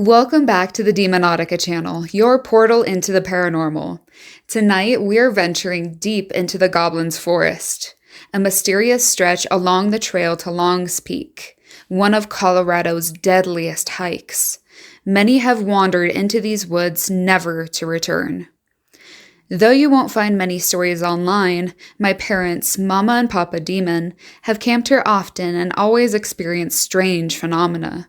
Welcome back to the Demonautica channel, your portal into the paranormal. Tonight, we're venturing deep into the Goblins forest, a mysterious stretch along the trail to Long's Peak, one of Colorado's deadliest hikes. Many have wandered into these woods never to return. Though you won't find many stories online, my parents, Mama and Papa Demon, have camped here often and always experienced strange phenomena.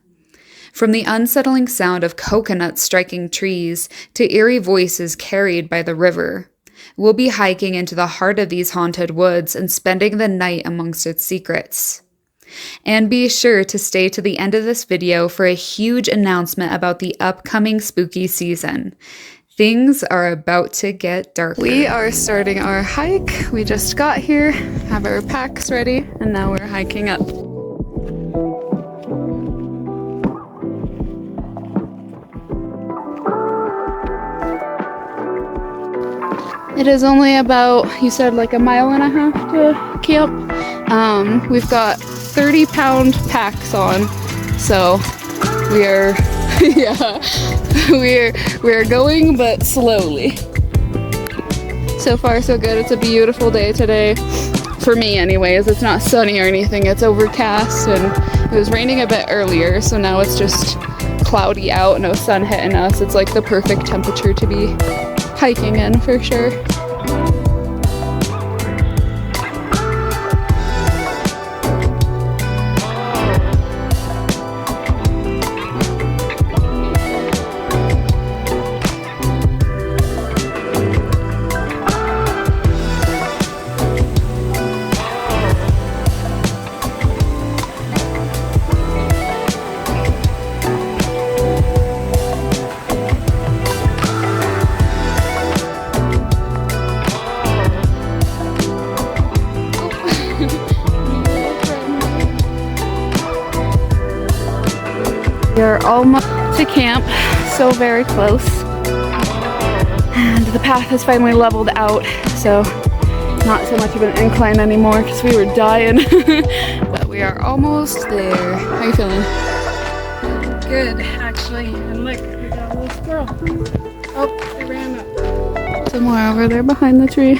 From the unsettling sound of coconuts striking trees to eerie voices carried by the river, we'll be hiking into the heart of these haunted woods and spending the night amongst its secrets. And be sure to stay to the end of this video for a huge announcement about the upcoming spooky season. Things are about to get dark. We are starting our hike. We just got here, have our packs ready, and now we're hiking up. It is only about, you said like a mile and a half to camp. We've got 30-pound packs on, so we are, yeah, we're going, but slowly. So far, so good. It's a beautiful day today, for me anyways. It's not sunny or anything. It's overcast, and it was raining a bit earlier, so now it's just cloudy out, no sun hitting us. It's like the perfect temperature to be hiking in for sure. We are almost to camp, so very close. And the path is finally leveled out, so not so much of an incline anymore because we were dying. But we are almost there. How are you feeling? Good, actually. And look, we got a little squirrel. Oh, they ran up. Somewhere over there behind the tree.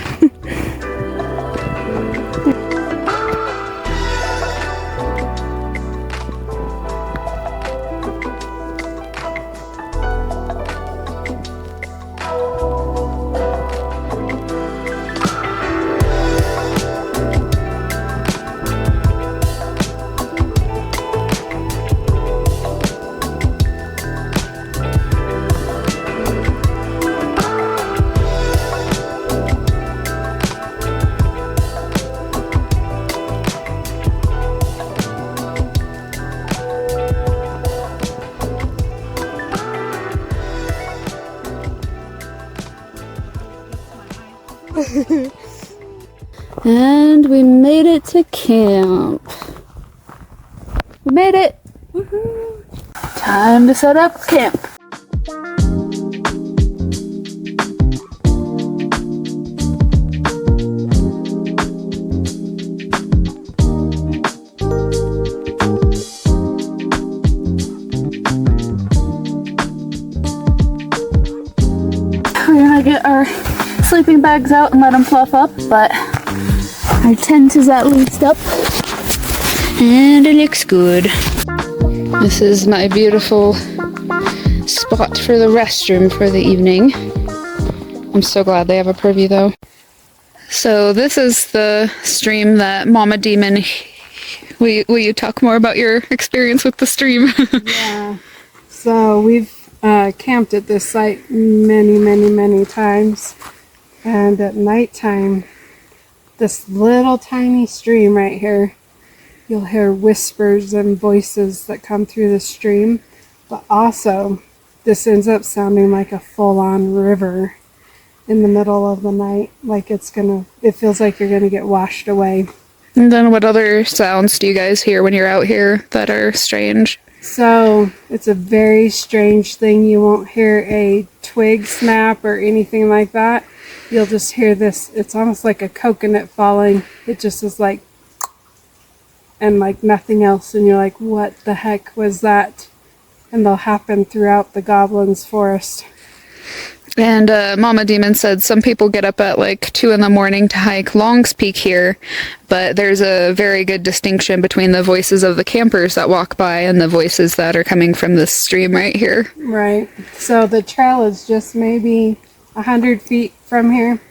And we made it to camp. We made it. Woohoo. Time to set up camp. We're gonna get our sleeping bags out and let them fluff up, but our tent is at least up and it looks good. This is my beautiful spot for the restroom for the evening. I'm so glad they have a privy though. So this is the stream that Mama Demon, will you talk more about your experience with the stream? Yeah, so we've camped at this site many times. And at nighttime, this little tiny stream right here, you'll hear whispers and voices that come through the stream. But also, this ends up sounding like a full-on river in the middle of the night. Like it feels like you're gonna get washed away. And then what other sounds do you guys hear when you're out here that are strange? So it's a very strange thing. You won't hear a twig snap or anything like that. You'll just hear this, it's almost like a coconut falling. It just is like, and like nothing else. And you're like, what the heck was that? and they'll happen throughout the Goblins forest. And Mama Demon said some people get up at like 2 in the morning to hike Long's Peak here, but there's a very good distinction between the voices of the campers that walk by and the voices that are coming from this stream right here. Right. So the trail is just maybe 100 feet from here,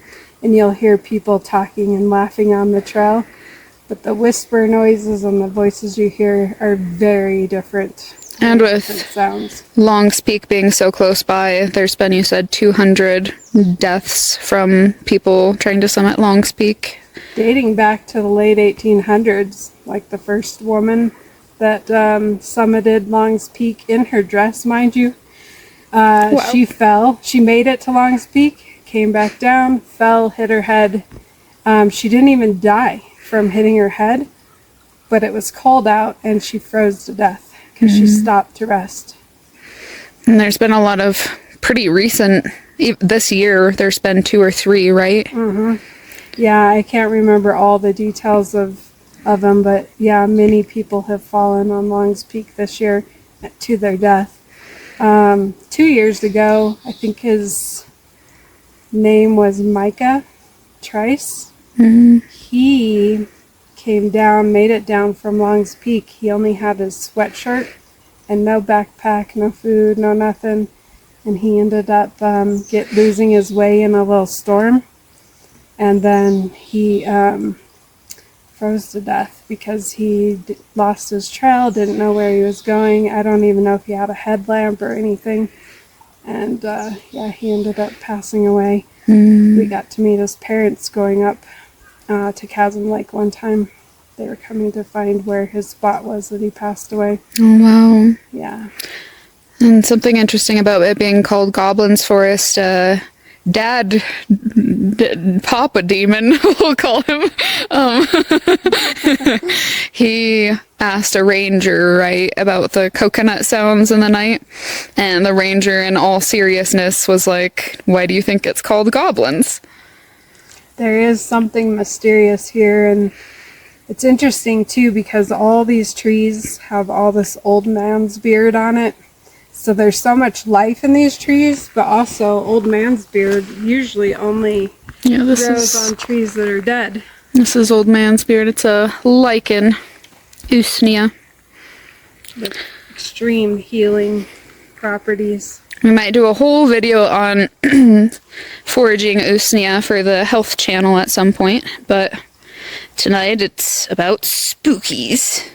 and you'll hear people talking and laughing on the trail. But the whisper noises and the voices you hear are very different. And with sounds. Long's Peak being so close by, there's been, you said, 200 deaths from people trying to summit Long's Peak. Dating back to the late 1800s, like the first woman that summited Long's Peak in her dress, mind you. Wow. She fell. She made it to Long's Peak, came back down, fell, hit her head. She didn't even die from hitting her head, but it was cold out and she froze to death. Because she stopped to rest. And there's been a lot of pretty recent, this year, there's been 2 or 3, right? Mm-hmm. Yeah, I can't remember all the details of them, but yeah, many people have fallen on Long's Peak this year to their death. 2 years ago, I think his name was Micah Trice. Mm-hmm. He came down, made it down from Long's Peak. He only had his sweatshirt and no backpack, no food, no nothing. And he ended up losing his way in a little storm. And then he froze to death because he lost his trail, didn't know where he was going. I don't even know if he had a headlamp or anything. And yeah, he ended up passing away. We got to meet his parents going up to Chasm Lake one time. They were coming to find where his spot was that he passed away. Oh, wow. Yeah. And something interesting about it being called Goblins Forest, Papa Demon, we'll call him, he asked a ranger, right, about the coconut sounds in the night, and the ranger, in all seriousness, was like, why do you think it's called Goblins? There is something mysterious here, and it's interesting too because all these trees have all this old man's beard on it. So there's so much life in these trees, but also old man's beard usually only grows on trees that are dead. This is old man's beard. It's a lichen, Usnea. With extreme healing properties. We might do a whole video on foraging Usnea for the health channel at some point, but tonight it's about spookies.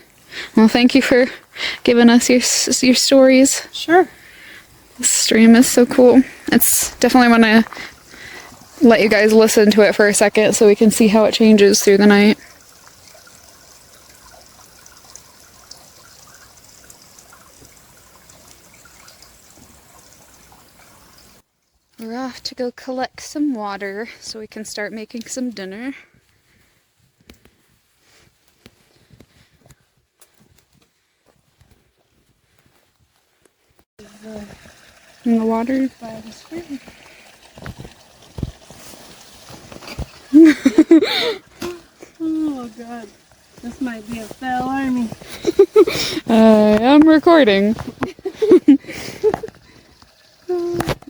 Well, thank you for giving us your stories. Sure. This stream is so cool. It's definitely want to let you guys listen to it for a second so we can see how it changes through the night. We're off to go collect some water so we can start making some dinner. In the water by the spring. Oh god, this might be a fail army. I am recording.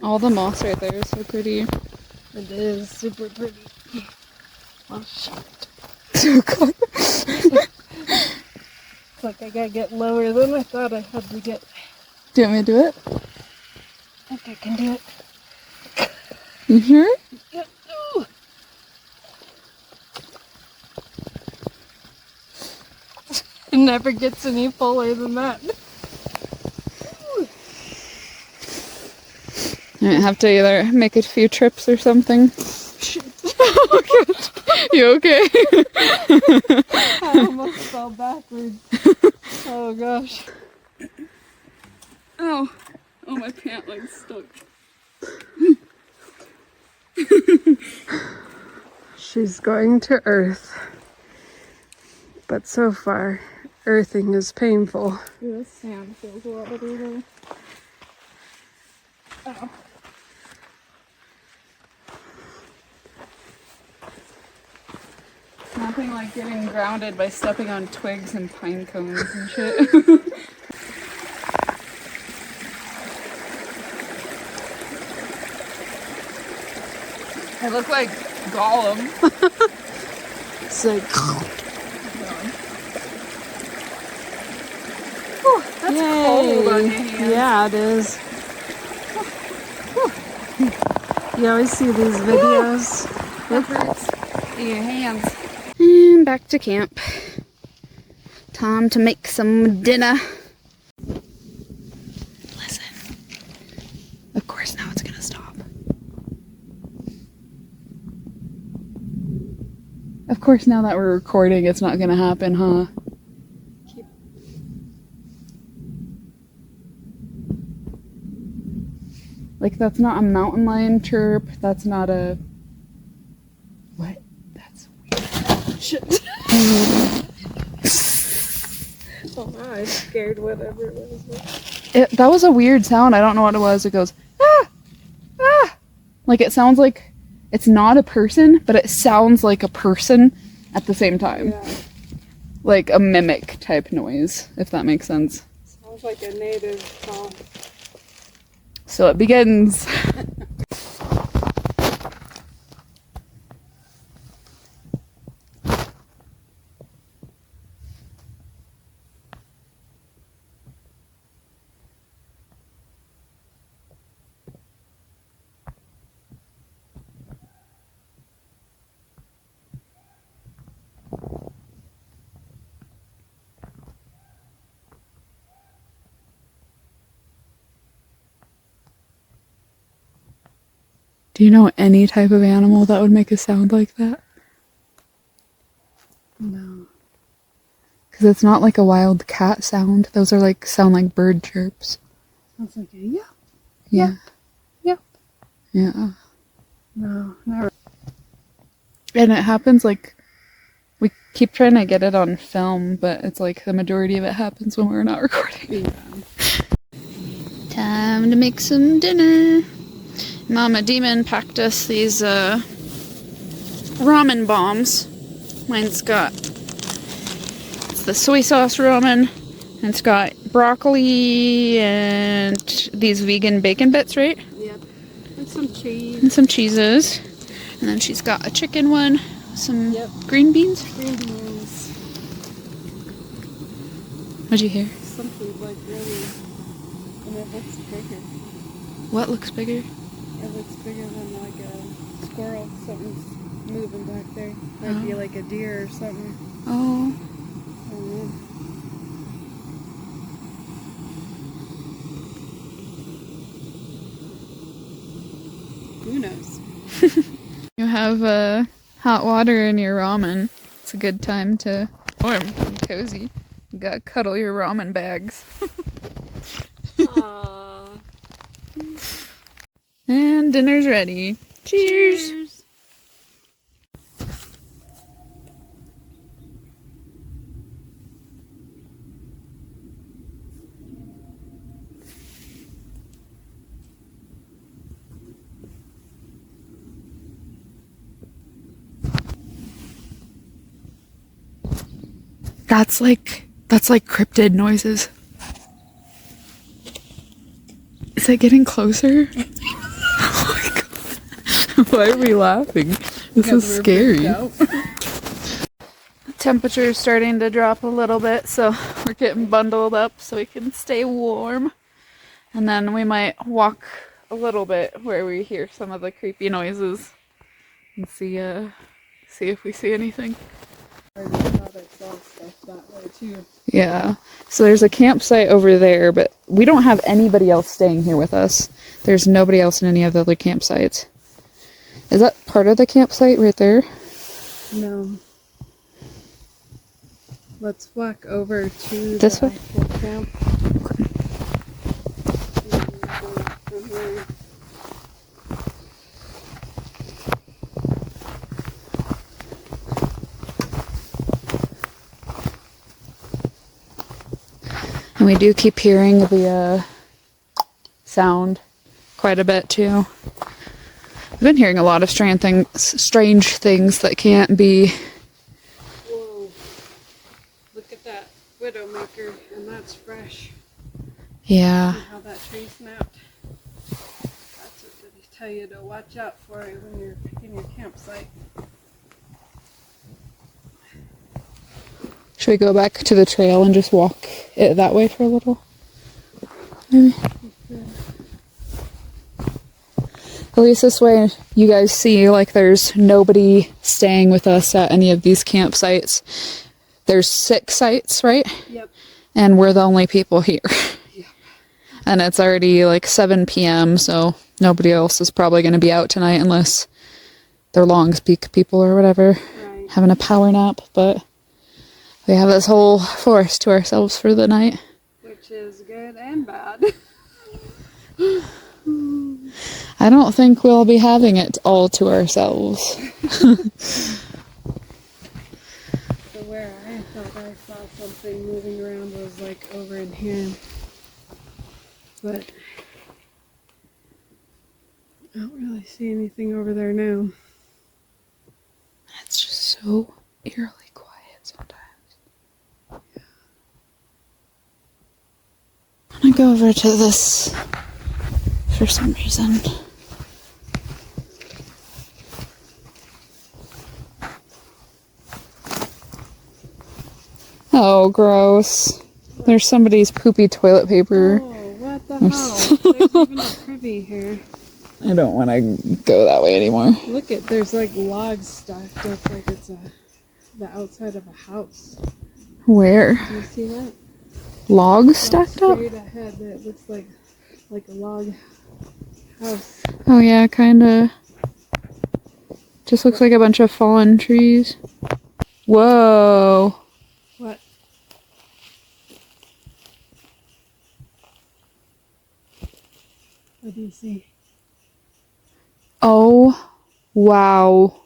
All the moss right there is so pretty. It is super pretty. Oh shit. So cool. It's like I gotta get lower than I thought I had to get. Do you want me to do it? I think I can do it. You sure? Yeah. Ooh. It never gets any fuller than that. I might have to either make a few trips or something. Oh god. You okay? I almost fell backwards. Oh gosh. Oh. Oh, my pant leg's stuck. She's going to earth. But so far, earthing is painful. Ooh, this sand feels a lot better though. Oh. Nothing like getting grounded by stepping on twigs and pine cones and shit. I look like Gollum. It's like, Whew, that's cold on your hands. Yeah, it is. You always see these videos. That hurts in your hands. And back to camp. Time to make some dinner. Listen. Of course now it's gonna stop. Of course now that we're recording, it's not gonna happen, huh? Like, that's not a mountain lion chirp. That's not a... What? That's weird. Shit. Oh, I scared whatever it was. That was a weird sound. I don't know what it was. It goes, ah! Ah! Like, it sounds like... It's not a person, but it sounds like a person at the same time. Yeah. Like a mimic type noise, if that makes sense. Sounds like a native song. So it begins. Do you know any type of animal that would make a sound like that? No. Because it's not like a wild cat sound. Those are like, sound like bird chirps. Sounds like a yeah. Yeah. Yeah. Yeah. No, never. And it happens like, we keep trying to get it on film, but it's like the majority of it happens when we're not recording. Yeah. Time to make some dinner. Mama Demon packed us these ramen bombs. Mine's got, it's the soy sauce ramen, and it's got broccoli and these vegan bacon bits, right? Yep. And some cheese. And some cheeses. And then she's got a chicken one, some green beans. Green beans. What'd you hear? Something like really, and it looks bigger. What looks bigger? It looks bigger than like a squirrel. Something's moving back there. Might be like a deer or something. Oh. I don't know. Who knows? You have hot water in your ramen. It's a good time to warm and cozy. You gotta cuddle your ramen bags. Aww. And dinner's ready. Cheers! That's like cryptid noises. Is it getting closer? Oh my god. Why are we laughing? This is scary. Temperature's starting to drop a little bit, so we're getting bundled up so we can stay warm. And then we might walk a little bit where we hear some of the creepy noises and see if we see anything. Yeah. So there's a campsite over there, but we don't have anybody else staying here with us. There's nobody else in any of the other campsites. Is that part of the campsite right there? No. Let's walk over to This the way? actual camp. And we do keep hearing the sound quite a bit too. I've been hearing a lot of strange things that can't be. Whoa. Look at that Widowmaker, and that's fresh. Yeah. See how that tree snapped? That's a goody tell you to watch out for it when you're picking your campsite. Should we go back to the trail and just walk it that way for a little? Maybe. At least this way you guys see like there's nobody staying with us at any of these campsites. There's 6 sites, right? Yep. And we're the only people here. Yeah. And it's already like 7 p.m. so nobody else is probably going to be out tonight unless they're long speak people or whatever. Right. Having a power nap, but we have this whole forest to ourselves for the night. Which is good and bad. I don't think we'll be having it all to ourselves. So where I thought I saw something moving around was like over in here. But I don't really see anything over there now. It's just so eerily quiet sometimes. I'm gonna go over to this for some reason. Oh, gross. There's somebody's poopy toilet paper. Oh, what the hell? There's even a privy here. I don't want to go that way anymore. Look at, there's like logs stacked up like it's the outside of a house. Where? Do you see that? Logs stacked up? Straight ahead, it looks like a log house. Oh yeah, kinda. Just looks like a bunch of fallen trees. Whoa. What? What do you see? Oh, wow.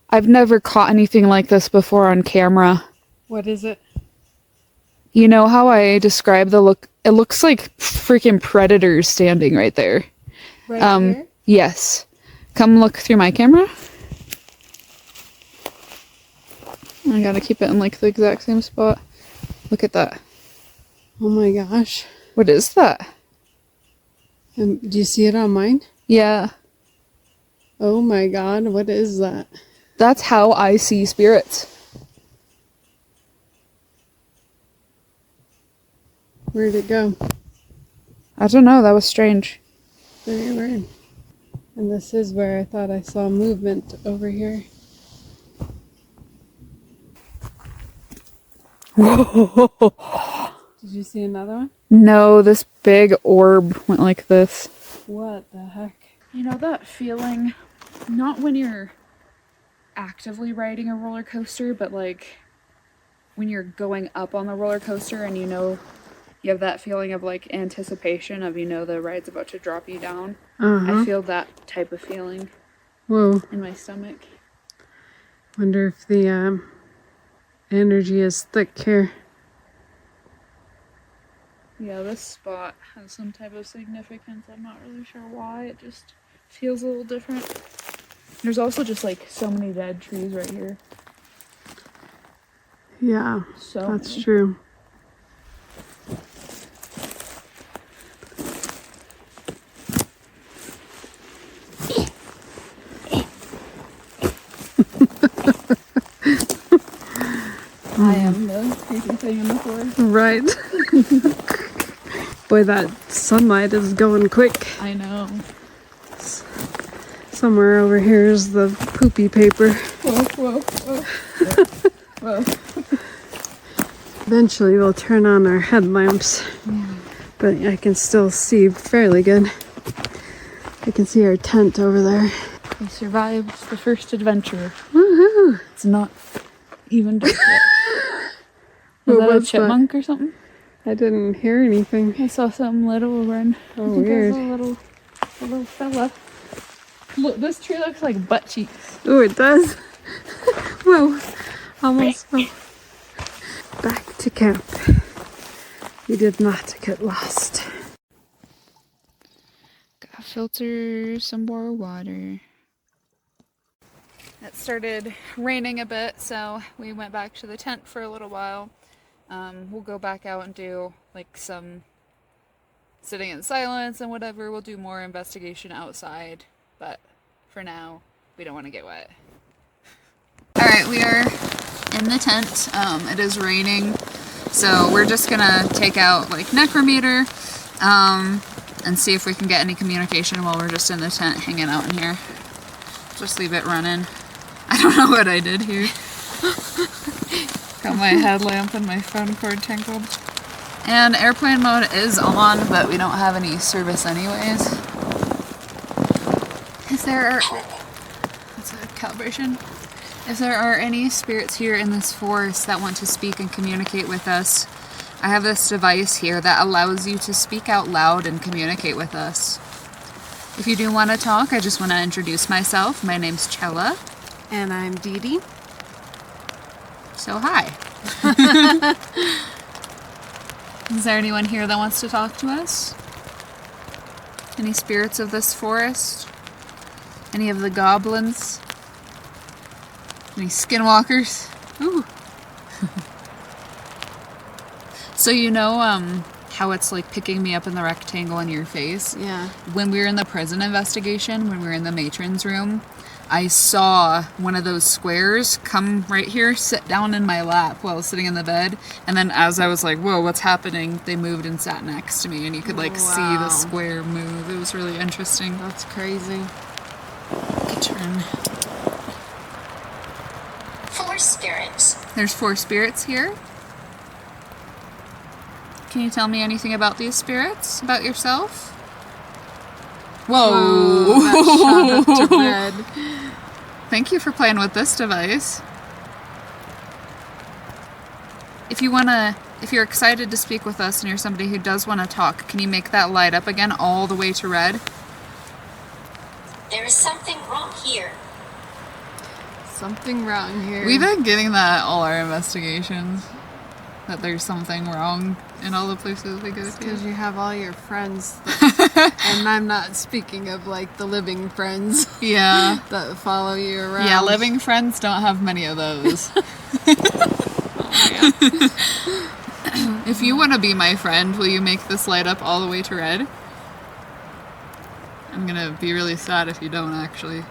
I've never caught anything like this before on camera. What is it? You know how I describe the look? It looks like freaking predators standing right there. Right here? Yes. Come look through my camera. I gotta keep it in like the exact same spot. Look at that. Oh my gosh. What is that? Do you see it on mine? Yeah. Oh my god, what is that? That's how I see spirits. Where'd it go? I don't know, that was strange. Very weird. And this is where I thought I saw movement over here. Whoa. Did you see another one? No, this big orb went like this. What the heck? You know that feeling, not when you're actively riding a roller coaster, but like when you're going up on the roller coaster and you know you have that feeling of like anticipation of the ride's about to drop you down. I feel that type of feeling. Whoa. In my stomach. Wonder if the energy is thick here. Yeah, this spot has some type of significance. I'm not really sure why. It just feels a little different. There's also just like so many dead trees right here. Yeah, So that's many. true. I am the creepy thing in the forest. Right. Boy, that sunlight is going quick. I know. Somewhere over here is the poopy paper. Whoa, whoa, whoa. Whoa. Eventually we'll turn on our headlamps. But I can still see fairly good. I can see our tent over there. We survived the first adventure. Woohoo! It's not even dark yet. Was that a What's chipmunk or something? I didn't hear anything. I saw something little run. Oh, I think weird. it was a little fella. Look, this tree looks like butt cheeks. Oh, it does. Whoa. Almost fell. Back to camp. We did not get lost. Gotta filter some more water. It started raining a bit, so we went back to the tent for a little while. We'll go back out and do like some sitting in silence and whatever. We'll do more investigation outside, but for now, we don't want to get wet. Alright, we are in the tent. It is raining, so we're just gonna take out like Necrometer and see if we can get any communication while we're just in the tent hanging out in here. Just leave it running. I don't know what I did here. Got my headlamp and my phone cord tangled. And airplane mode is on, but we don't have any service anyways. Is there... That's a calibration. If there are any spirits here in this forest that want to speak and communicate with us, I have this device here that allows you to speak out loud and communicate with us. If you do want to talk, I just want to introduce myself. My name's Chella. And I'm Dee Dee. So hi. Is there anyone here that wants to talk to us? Any spirits of this forest? Any of the goblins? Any skinwalkers? Ooh. So you know how it's like picking me up in the rectangle in your face? Yeah. When we were in the prison investigation, when we were in the matron's room, I saw one of those squares come right here, sit down in my lap while I was sitting in the bed. And then as I was like, whoa, what's happening? They moved and sat next to me, and you could like see the square move. It was really interesting. That's crazy. Good turn. 4 spirits. There's 4 spirits here. Can you tell me anything about these spirits? About yourself? Whoa! That shot up to red. Thank you for playing with this device. If you're excited to speak with us and you're somebody who does want to talk, can you make that light up again all the way to red? There is something wrong here. Something wrong here. We've been getting that all our investigations. That there's something wrong in all the places we go to. Because you have all your friends. And I'm not speaking of like the living friends. Yeah. That follow you around. Yeah, living friends don't have many of those. If you want to be my friend, will you make this light up all the way to red? I'm gonna be really sad if you don't, actually.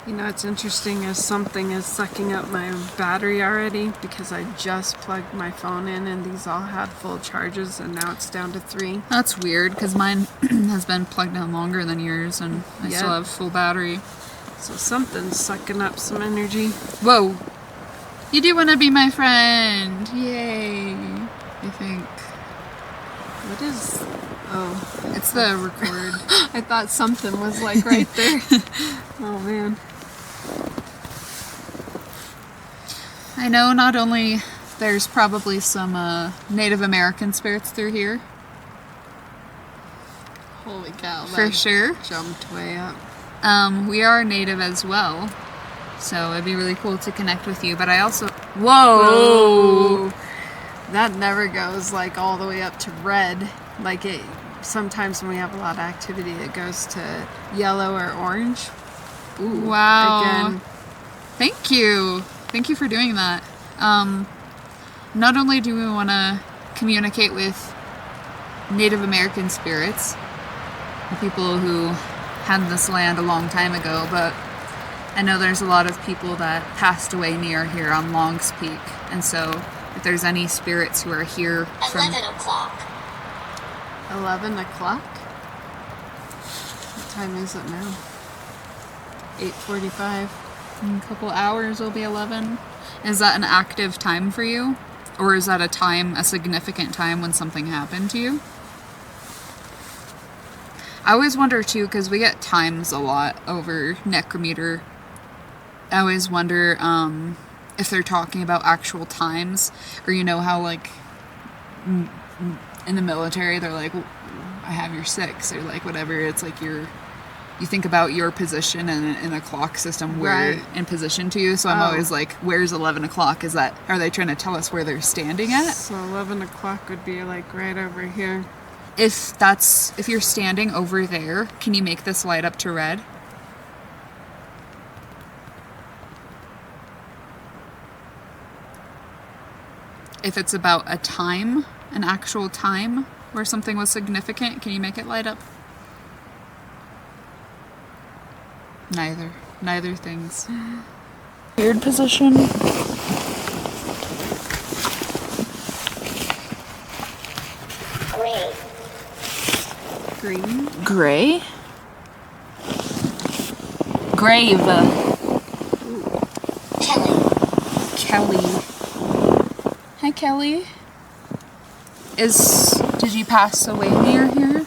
You know, it's interesting as something is sucking up my battery already because I just plugged my phone in and these all had full charges and now it's down to 3. That's weird, because mine has been plugged in longer than yours and I still have full battery. So something's sucking up some energy. Whoa! You do want to be my friend! Yay! I think. What is... Oh. It's the record. I thought something was like right there. Oh man. I know not only there's probably some Native American spirits through here. Holy cow. For sure. Jumped way up. We are native as well, so it'd be really cool to connect with you, but I also... Whoa! That never goes like all the way up to red. Like it, sometimes when we have a lot of activity, it goes to yellow or orange. Ooh, wow. Again. Thank you. Thank you for doing that. Not only do we want to communicate with Native American spirits, the people who had this land a long time ago, but I know there's a lot of people that passed away near here on Long's Peak, and so if there's any spirits who are here from... 11 o'clock. 11 o'clock? What time is it now? 8:45. In a couple hours will be 11. Is that an active time for you? Or is that a significant time when something happened to you? I always wonder too, because we get times a lot over Necrometer. I always wonder if they're talking about actual times, or you know how like in the military they're like, I have your 6, or like whatever. It's like you think about your position in a clock system where in position to you. So I'm always like, where's 11 o'clock? Are they trying to tell us where they're standing at? So 11 o'clock would be like right over here. If you're standing over there, can you make this light up to red? If it's about a time An actual time where something was significant? Can you make it light up? Neither. Neither things. Weird position. Gray. Green. Gray? Grave. Kelly. Kelly. Hi, Kelly. Did you pass away near here?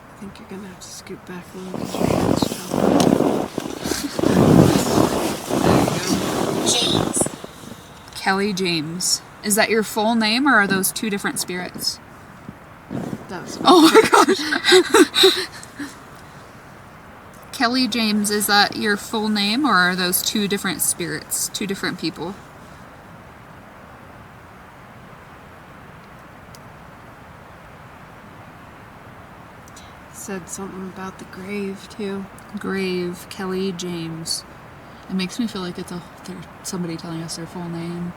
I think you're gonna have to scoot back a little bit. James. Kelly James. Is that your full name, or are those two different spirits? That was Oh my gosh. Kelly James, is that your full name, or are those two different spirits, two different people? said something about the grave too. Grave, Kelly James. It makes me feel like it's somebody telling us their full name.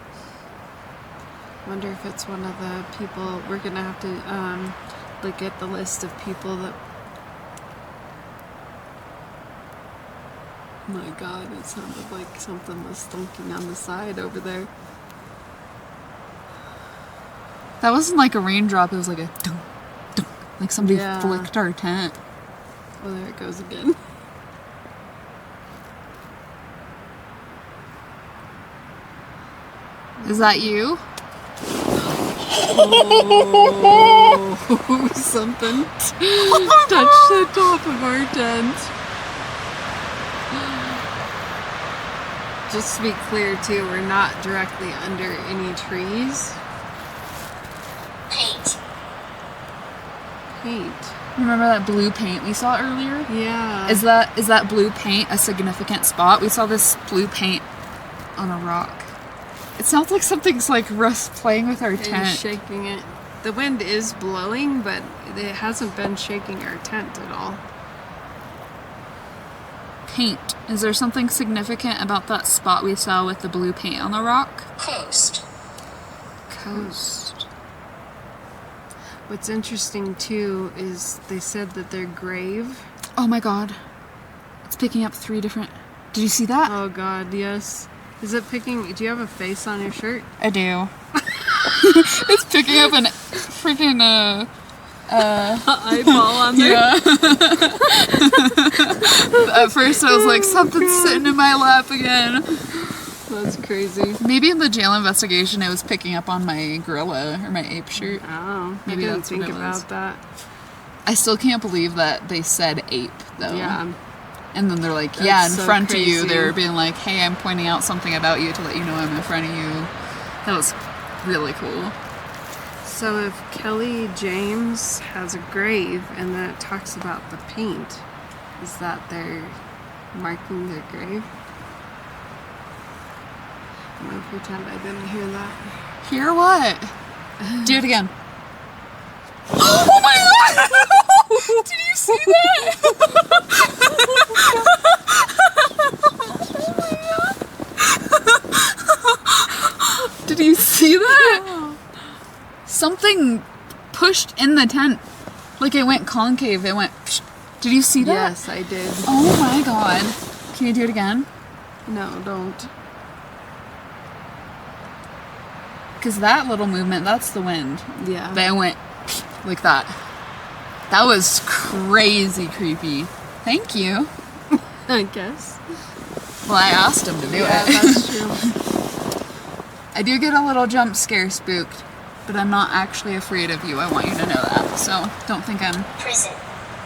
Wonder if it's one of the people. We're gonna have to look at the list of people that. My God, it sounded like something was thunking on the side over there. That wasn't like a raindrop, it was like a dunk, dunk, like somebody Yeah. flicked our tent. Oh, there it goes again. Is that you? Oh, something touched the top of our tent. Just to be clear too, we're not directly under any trees. Paint. Paint. Remember that blue paint we saw earlier? Yeah. Is that blue paint a significant spot? We saw this blue paint on a rock. It sounds like something's like Russ playing with our and tent. shaking it. The wind is blowing, but it hasn't been shaking our tent at all. Paint. Is there something significant about that spot we saw with the blue paint on the rock? Coast. Coast. What's interesting too is they said that their grave. Oh my god. It's picking up 3 different... Did you see that? Oh God, yes. Is it picking? Do you have a face on your shirt? I do. It's picking up an freaking Eyeball on there. yeah. At first I was like, something's sitting in my lap again. That's crazy. Maybe in the jail investigation it was picking up on my gorilla or my ape shirt. Oh, Maybe I didn't that's what think it was. about that. I still can't believe that they said ape though. Yeah. And then they're like, yeah, in That's so front of you. crazy. They're being like, hey, I'm pointing out something about you to let you know I'm in front of you. That was really cool. So if Kelly James has a grave and then it talks about the paint, is that they're marking their grave? I'm gonna pretend I didn't hear that. Hear what? Do it again. Oh my god! Did you see that? Did you see that? Something pushed in the tent. Like it went concave. It went... Psh. Did you see that? Yes, I did. Oh my god. Can you do it again? No, don't. Because that little movement, that's the wind. Yeah. They went like that. That was crazy creepy. Thank you. I guess. Well, I asked him to do Yeah, it. that's true. I do get a little jump scare spooked, but I'm not actually afraid of you. I want you to know that. So don't think I'm... Prison.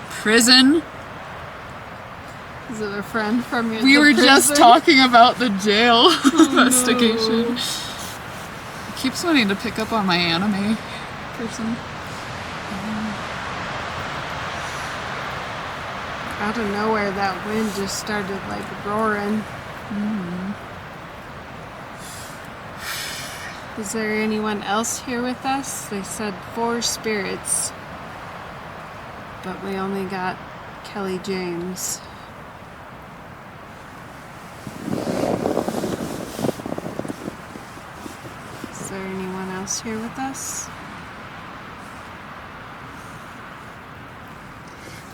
Prison? Is it a friend from your We the were just prison? talking about the jail investigation. It keeps wanting to pick up on my anime person. Out of nowhere, that wind just started like roaring. Is there anyone else here with us? They said 4 spirits, but we only got Kelly James. there anyone else here with us?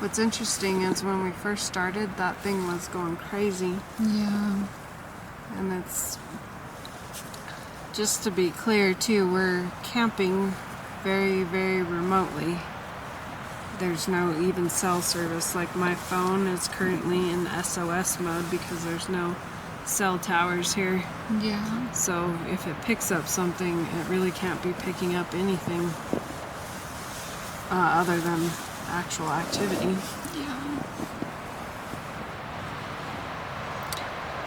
What's interesting is when we first started, that thing was going crazy. Yeah. And it's, just to be clear too, we're camping very, very remotely. There's no even cell service. Like my phone is currently in SOS mode because there's no cell towers here. Yeah. So if it picks up something, it really can't be picking up anything other than actual activity. Yeah.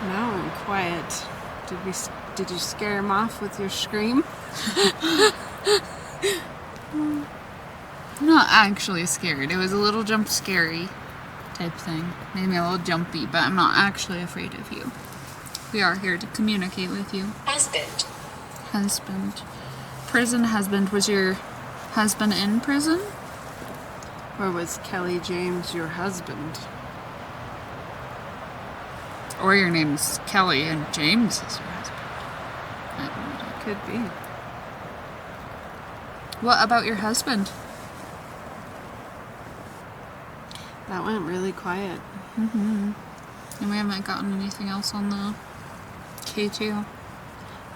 Now I'm quiet. Did you scare him off with your scream? I'm not actually scared. It was a little jump scary type thing. Made me a little jumpy, but I'm not actually afraid of you. We are here to communicate with you. Husband. Husband. Prison husband. Was your husband in prison? Or was Kelly James your husband? Or your name's Kelly and James is your husband? I don't know. Could be. What about your husband? That went really quiet. And we haven't gotten anything else on the K2.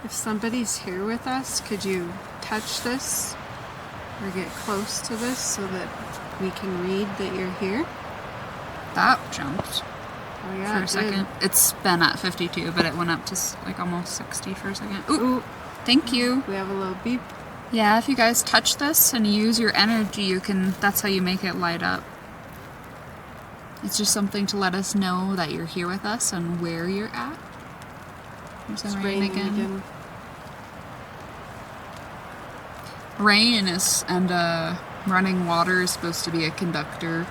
If somebody's here with us, could you touch this or get close to this so that we can read that you're here? That jumped Oh yeah, for a it did. second. It's been at 52, but it went up to like almost 60 for a second. Ooh, Ooh, thank you. we have a little beep. Yeah, if you guys touch this and use your energy, you can, that's how you make it light up. It's just something to let us know that you're here with us and where you're at. There's It's the rain raining again. again. Rain is, and running water is supposed to be a conductor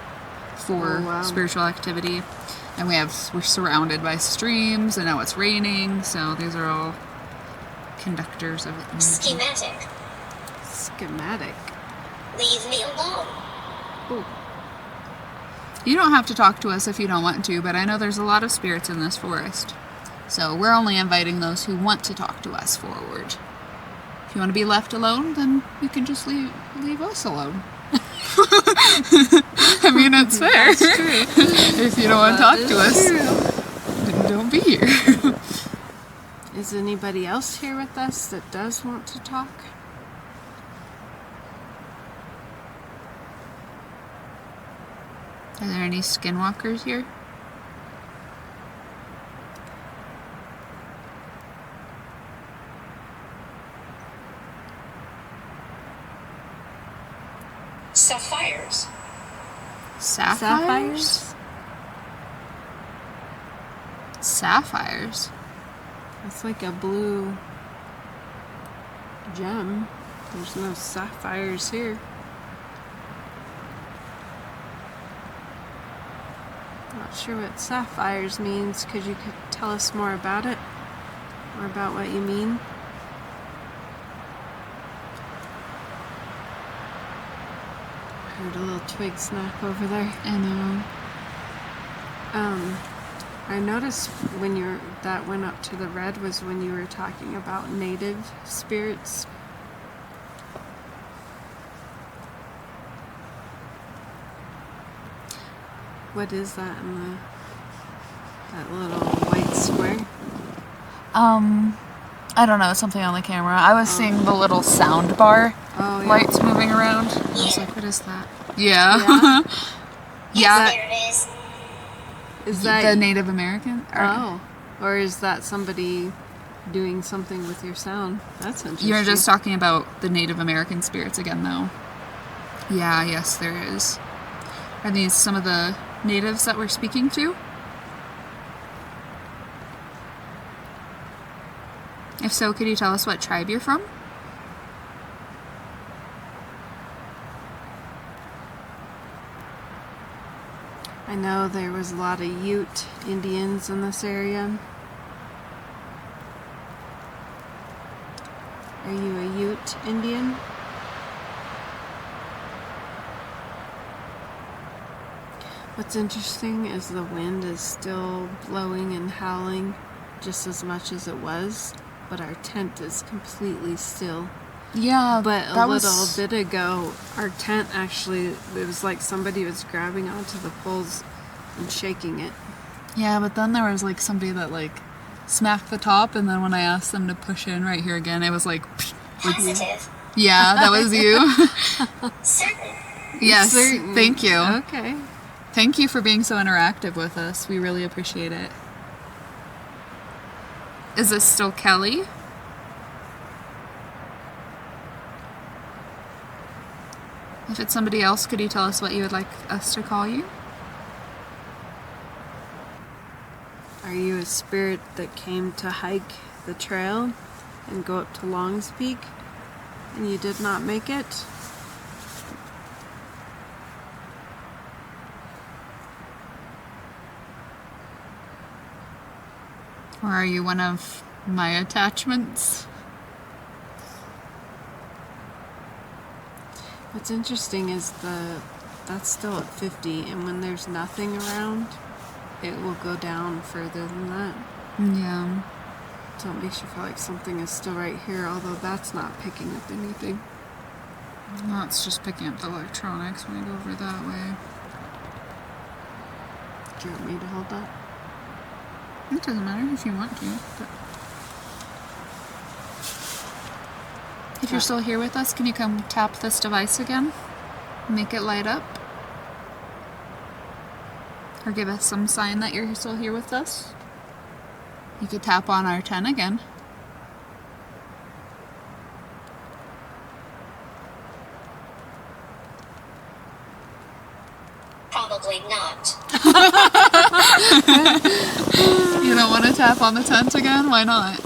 for Oh, wow. spiritual activity. And we're surrounded by streams, and now it's raining, so these are all conductors of energy. Schematic. Schematic. Leave me alone. Ooh. You don't have to talk to us if you don't want to, but I know there's a lot of spirits in this forest. So we're only inviting those who want to talk to us forward. If you want to be left alone, then you can just leave us alone. I mean, it's fair. If you don't want to talk to us, then don't be here. Is anybody else here with us that does want to talk? Are there any skinwalkers here? Sapphires. Sapphires? Sapphires? It's like a blue gem. There's no sapphires here. Not sure what sapphires means. Could you tell us more about it? Or about what you mean? I heard a little twig snap over there. I know. I noticed when that went up to the red was when you were talking about native spirits. What is that in that little white square? I don't know, something on the camera. I was seeing the little sound bar Oh, yeah. lights moving around. I was like, what is that? Yeah. Yeah. There it is. Is that The Native American? Oh, or is that somebody doing something with your sound? That's interesting. You're just talking about the Native American spirits again, though. Yeah, yes, there is. Are these some of the natives that we're speaking to? If so, could you tell us what tribe you're from? I know there was a lot of Ute Indians in this area. Are you a Ute Indian? What's interesting is the wind is still blowing and howling just as much as it was, but our tent is completely still. Yeah, But a little bit ago, our tent actually, it was like somebody was grabbing onto the poles and shaking it. Yeah, but then there was like somebody that like smacked the top, and then when I asked them to push in right here again, it was like, Positive. yeah, that was you. Certain. Yes, Certain. thank you. Okay. Thank you for being so interactive with us. We really appreciate it. Is this still Kelly? If it's somebody else, could you tell us what you would like us to call you? Are you a spirit that came to hike the trail and go up to Long's Peak and you did not make it? Or are you one of my attachments? What's interesting is that's still at 50, and when there's nothing around, it will go down further than that. Yeah. So it makes you feel like something is still right here, although that's not picking up anything. Well, it's just picking up the electronics when I go over that way. Do you want me to hold that? It doesn't matter if you want to, but... If you're still here with us, can you come tap this device again? Make it light up? Or give us some sign that you're still here with us? You could tap on our 10 again. Probably not. You don't want to tap on the tent again? Why not?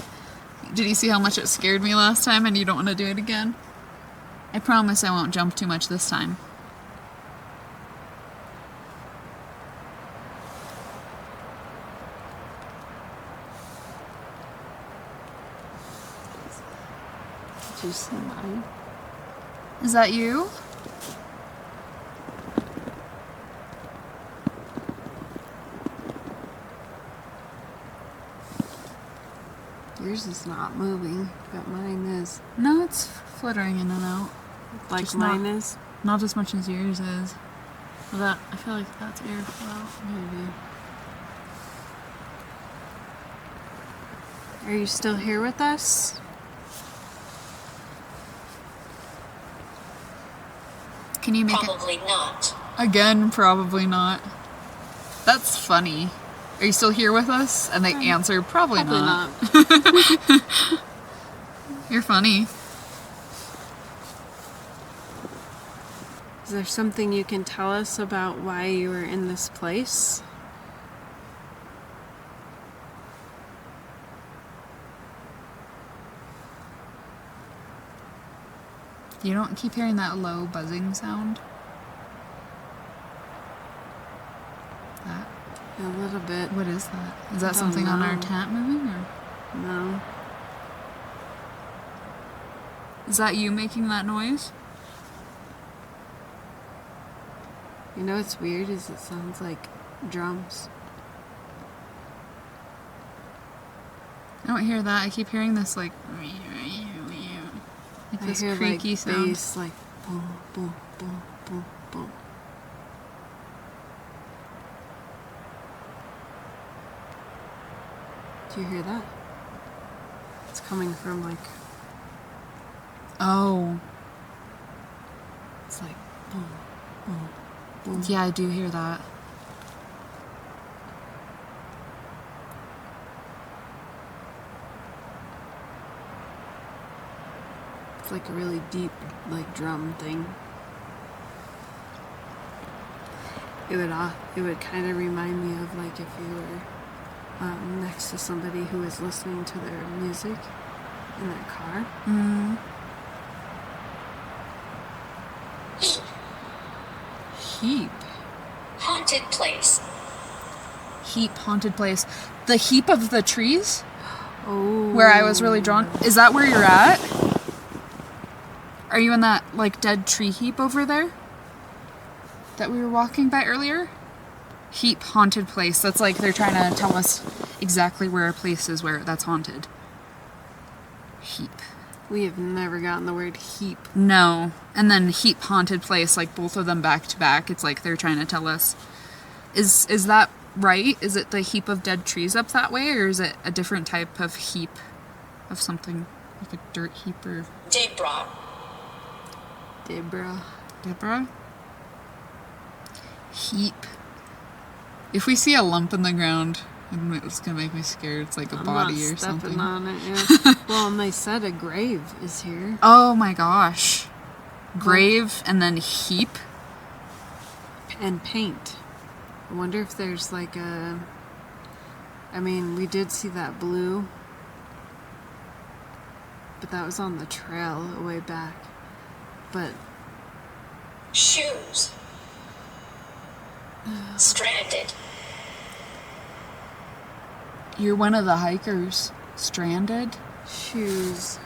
Did you see how much it scared me last time and you don't want to do it again? I promise I won't jump too much this time. Did you see mine? Is that you? Yours is not moving, but mine is. No, it's fluttering in and out. Like Just mine not- is? Not as much as yours is. Well, that I feel like that's airflow. Maybe. Are you still here with us? Can you make Probably not. it again? Probably not. That's funny. Are you still here with us? And they answer, probably not. You're funny. Is there something you can tell us about why you were in this place? You don't keep hearing that low buzzing sound? That? A little bit. What is that? Is that I don't something on our know. tent moving, or No. is that you making that noise? You know what's weird is it sounds like drums. I don't hear that. I keep hearing this like I this hear creaky like sound. bass, like boom, boom, boom, boom, boom. Do you hear that? It's coming from like, Oh, it's like boom, boom, boom. yeah, I do hear that. It's like a really deep, like drum thing. It would kind of remind me of like if you were next to somebody who was listening to their music in their car. Heap. Haunted place. Heap, haunted place. The heap of the trees Oh. where I was really drawn. Is that where you're at? Are you in that like dead tree heap over there that we were walking by earlier? Heap, haunted place. That's like they're trying to tell us exactly where a place is where that's haunted. Heap. We have never gotten the word heap. No. And then heap haunted place, like both of them back to back. It's like they're trying to tell us. Is that right? Is it the heap of dead trees up that way, or is it a different type of heap of something, like a dirt heap or... Debra. Deborah? Heap. If we see a lump in the ground, it's gonna make me scared. It's like a body or something. I'm not stepping on it, yeah. Well, and they said a grave is here. Oh my gosh. Grave and then heap. And paint. I wonder if there's like a... I mean, we did see that blue. But that was on the trail a way back. But... Shoes. Stranded. You're one of the hikers. Stranded? shoes.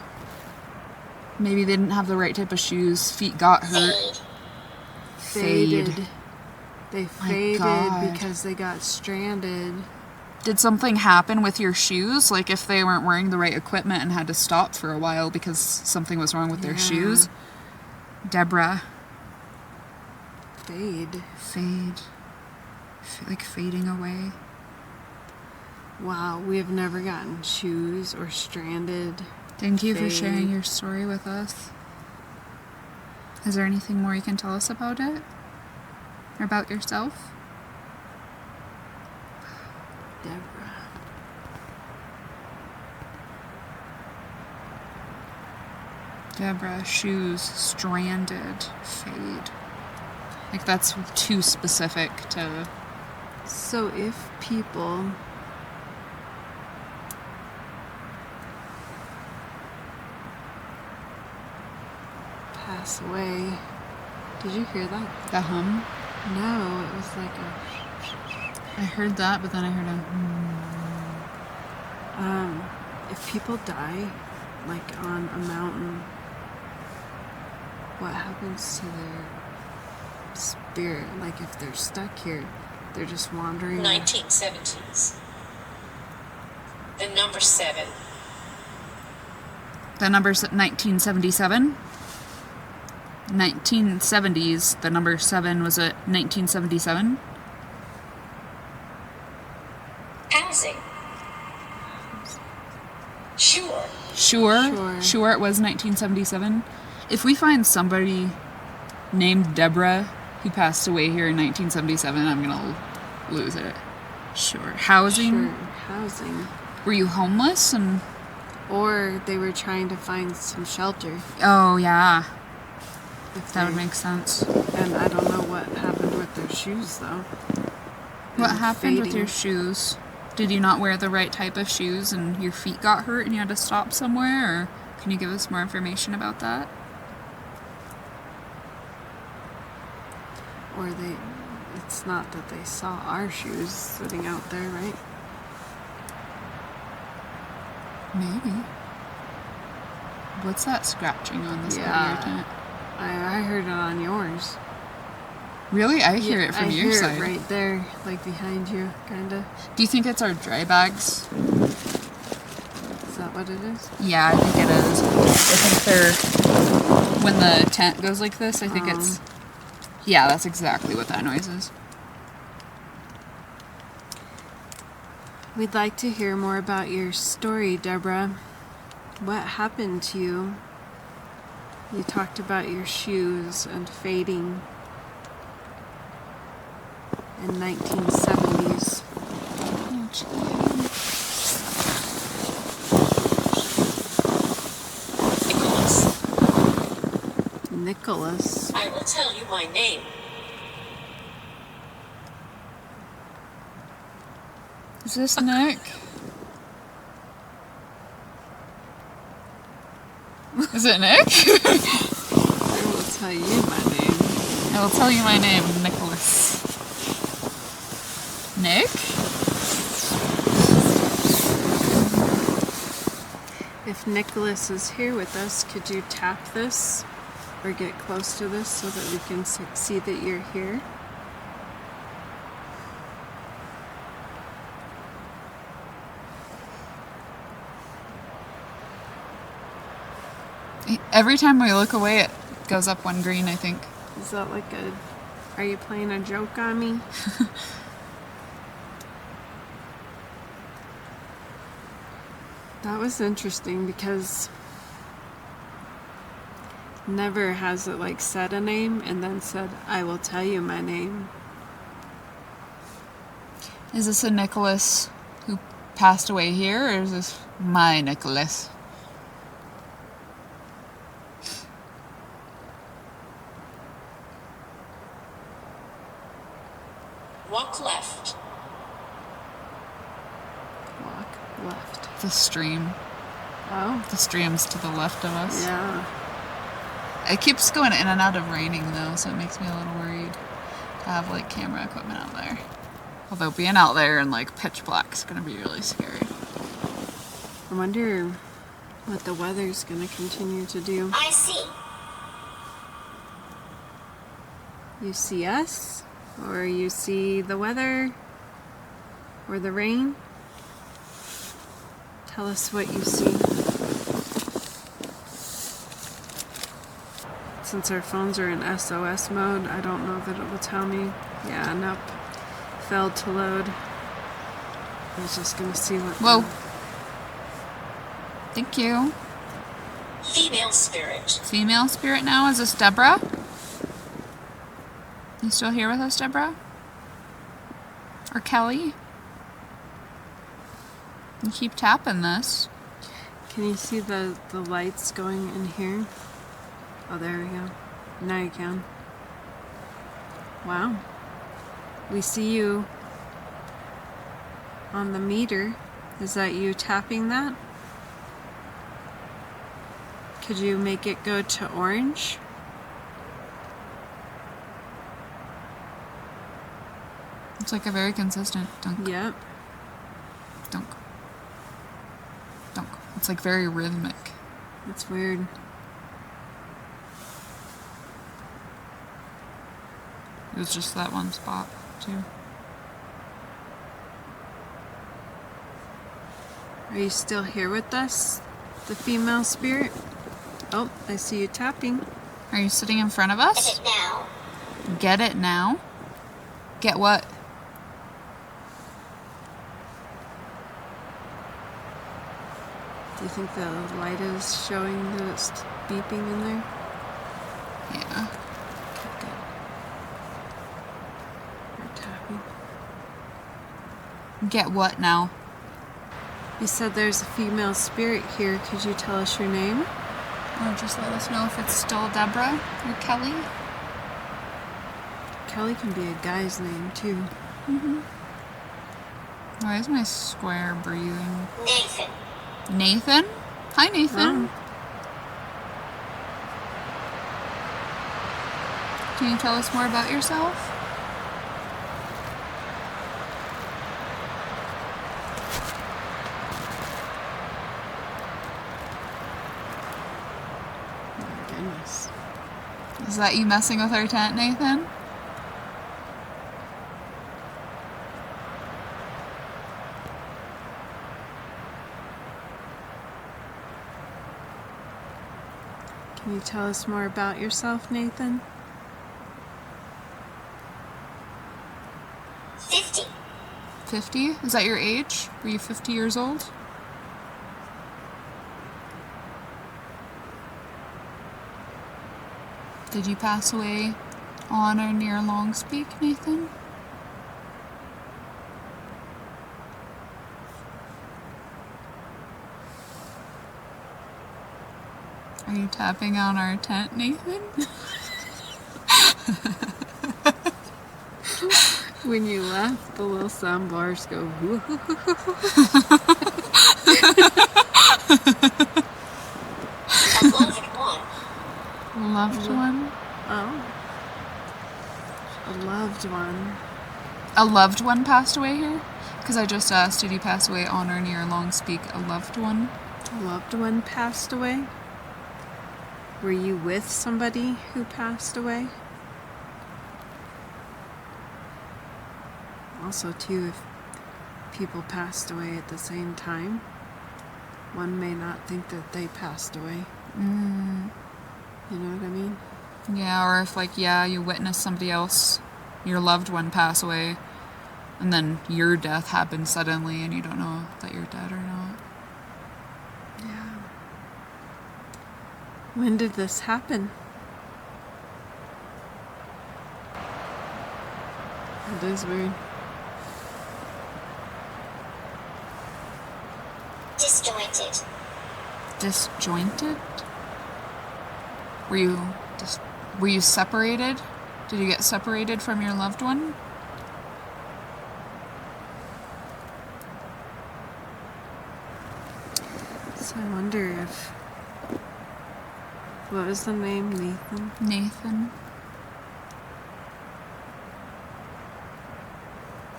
Maybe they didn't have the right type of shoes. Feet got hurt. Faded. They My faded God. because they got stranded. Did something happen with your shoes? Like if they weren't wearing the right equipment and had to stop for a while because something was wrong with their shoes? Deborah. Fade. Fade. Like fading away. Wow, we have never gotten shoes or stranded. Thank you for Fade. sharing your story with us. Is there anything more you can tell us about it? Or about yourself? Deborah. Deborah, shoes, stranded, fade. Like that's too specific to... So if people pass away, did you hear that? The hum? No, it was like a... I heard that, but then I heard a... if people die, like on a mountain, what happens to their spirit? Like if they're stuck here, they're just wandering. 1970s. The number 7. The number's 1977? 1970s, the number 7 was at 1977? Housing. Sure. Sure it was 1977. If we find somebody named Deborah who passed away here in 1977, I'm gonna lose it. Sure. Housing? Sure, housing. Were you homeless? And Or they were trying to find some shelter. oh yeah, If that they- would make sense. And I don't know what happened with their shoes, though. What And happened with fading. your shoes? Did you not wear the right type of shoes and your feet got hurt and you had to stop somewhere? Or can you give us more information about that? Or they... It's not that they saw our shoes sitting out there, right? Maybe. What's that scratching on the side Yeah. of your tent? I heard it on yours. Really? I hear it from I your hear side. it right there, like behind you, kinda. Do you think it's our dry bags? Is that what it is? Yeah, I think it is. I think they're... When the tent goes like this, I think it's... Yeah, that's exactly what that noise is. We'd like to hear more about your story, Deborah. What happened to you? You talked about your shoes and fading in 1970s. Nicholas, Nicholas. I will tell you my name. Is this Nick? Is it Nick? I will tell you my name. I will tell you my name, Nicholas. Nick? If Nicholas is here with us, could you tap this or get close to this so that we can see that you're here? Every time we look away, it goes up 1 green, I think. Is that like are you playing a joke on me? That was interesting because never has it like said a name and then said, I will tell you my name. Is this a Nicholas who passed away here, or is this my Nicholas? Walk left. Walk left. The stream. Oh, The stream's to the left of us. yeah. It keeps going in and out of raining, though, so it makes me a little worried to have, like, camera equipment out there. Although being out there in, like, pitch black is going to be really scary. I wonder what the weather's going to continue to do. I see. You see us? Or you see the weather? Or the rain? Tell us what you see. Since our phones are in SOS mode, I don't know that it will tell me. Yeah, nope. Failed to load. I was just gonna see what. Whoa. Thank you. Female spirit. Female spirit now? Is this Deborah? You still here with us, Deborah? Or Kelly? You keep tapping this. Can you see the lights going in here? Oh, there we go. Now you can. Wow. We see you on the meter. Is that you tapping that? Could you make it go to orange? It's like a very consistent dunk, Yep. dunk, dunk. It's like very rhythmic. That's weird. It was just that one spot, too. Are you still here with us, the female spirit? Oh, I see you tapping. Are you sitting in front of Get us? it now. Get it now? Get what? Do you think the light is showing that it's beeping in there? Yeah. Good. You're tapping. Get what now? You said there's a female spirit here. Could you tell us your name? Or just let us know if it's still Deborah or Kelly. Kelly can be a guy's name too. Why is my square breathing? Nathan. Nathan? Hi, Nathan. Oh. Can you tell us more about yourself? Oh my goodness. Is that you messing with our tent, Nathan? Can you tell us more about yourself, Nathan? 50. 50? Is that your age? Were you 50 years old? Did you pass away on or near Longspeak, Nathan? Are you tapping on our tent, Nathan? When you laugh, the little sound bars go. A loved one. Loved one? Oh. A loved one. A loved one passed away here? Because I just asked, did he pass away on or near Longspeak, a loved one? A loved one passed away? Were you with somebody who passed away? Also, too, if people passed away at the same time, one may not think that they passed away. You know what I mean? Yeah, or if, like, yeah, you witness somebody else, your loved one, pass away, and then your death happens suddenly and you don't know that you're dead or not. Yeah. When did this happen? It is weird. Disjointed. Disjointed? Were you separated? Did you get separated from your loved one? So I wonder if... What was the name? Nathan? Nathan.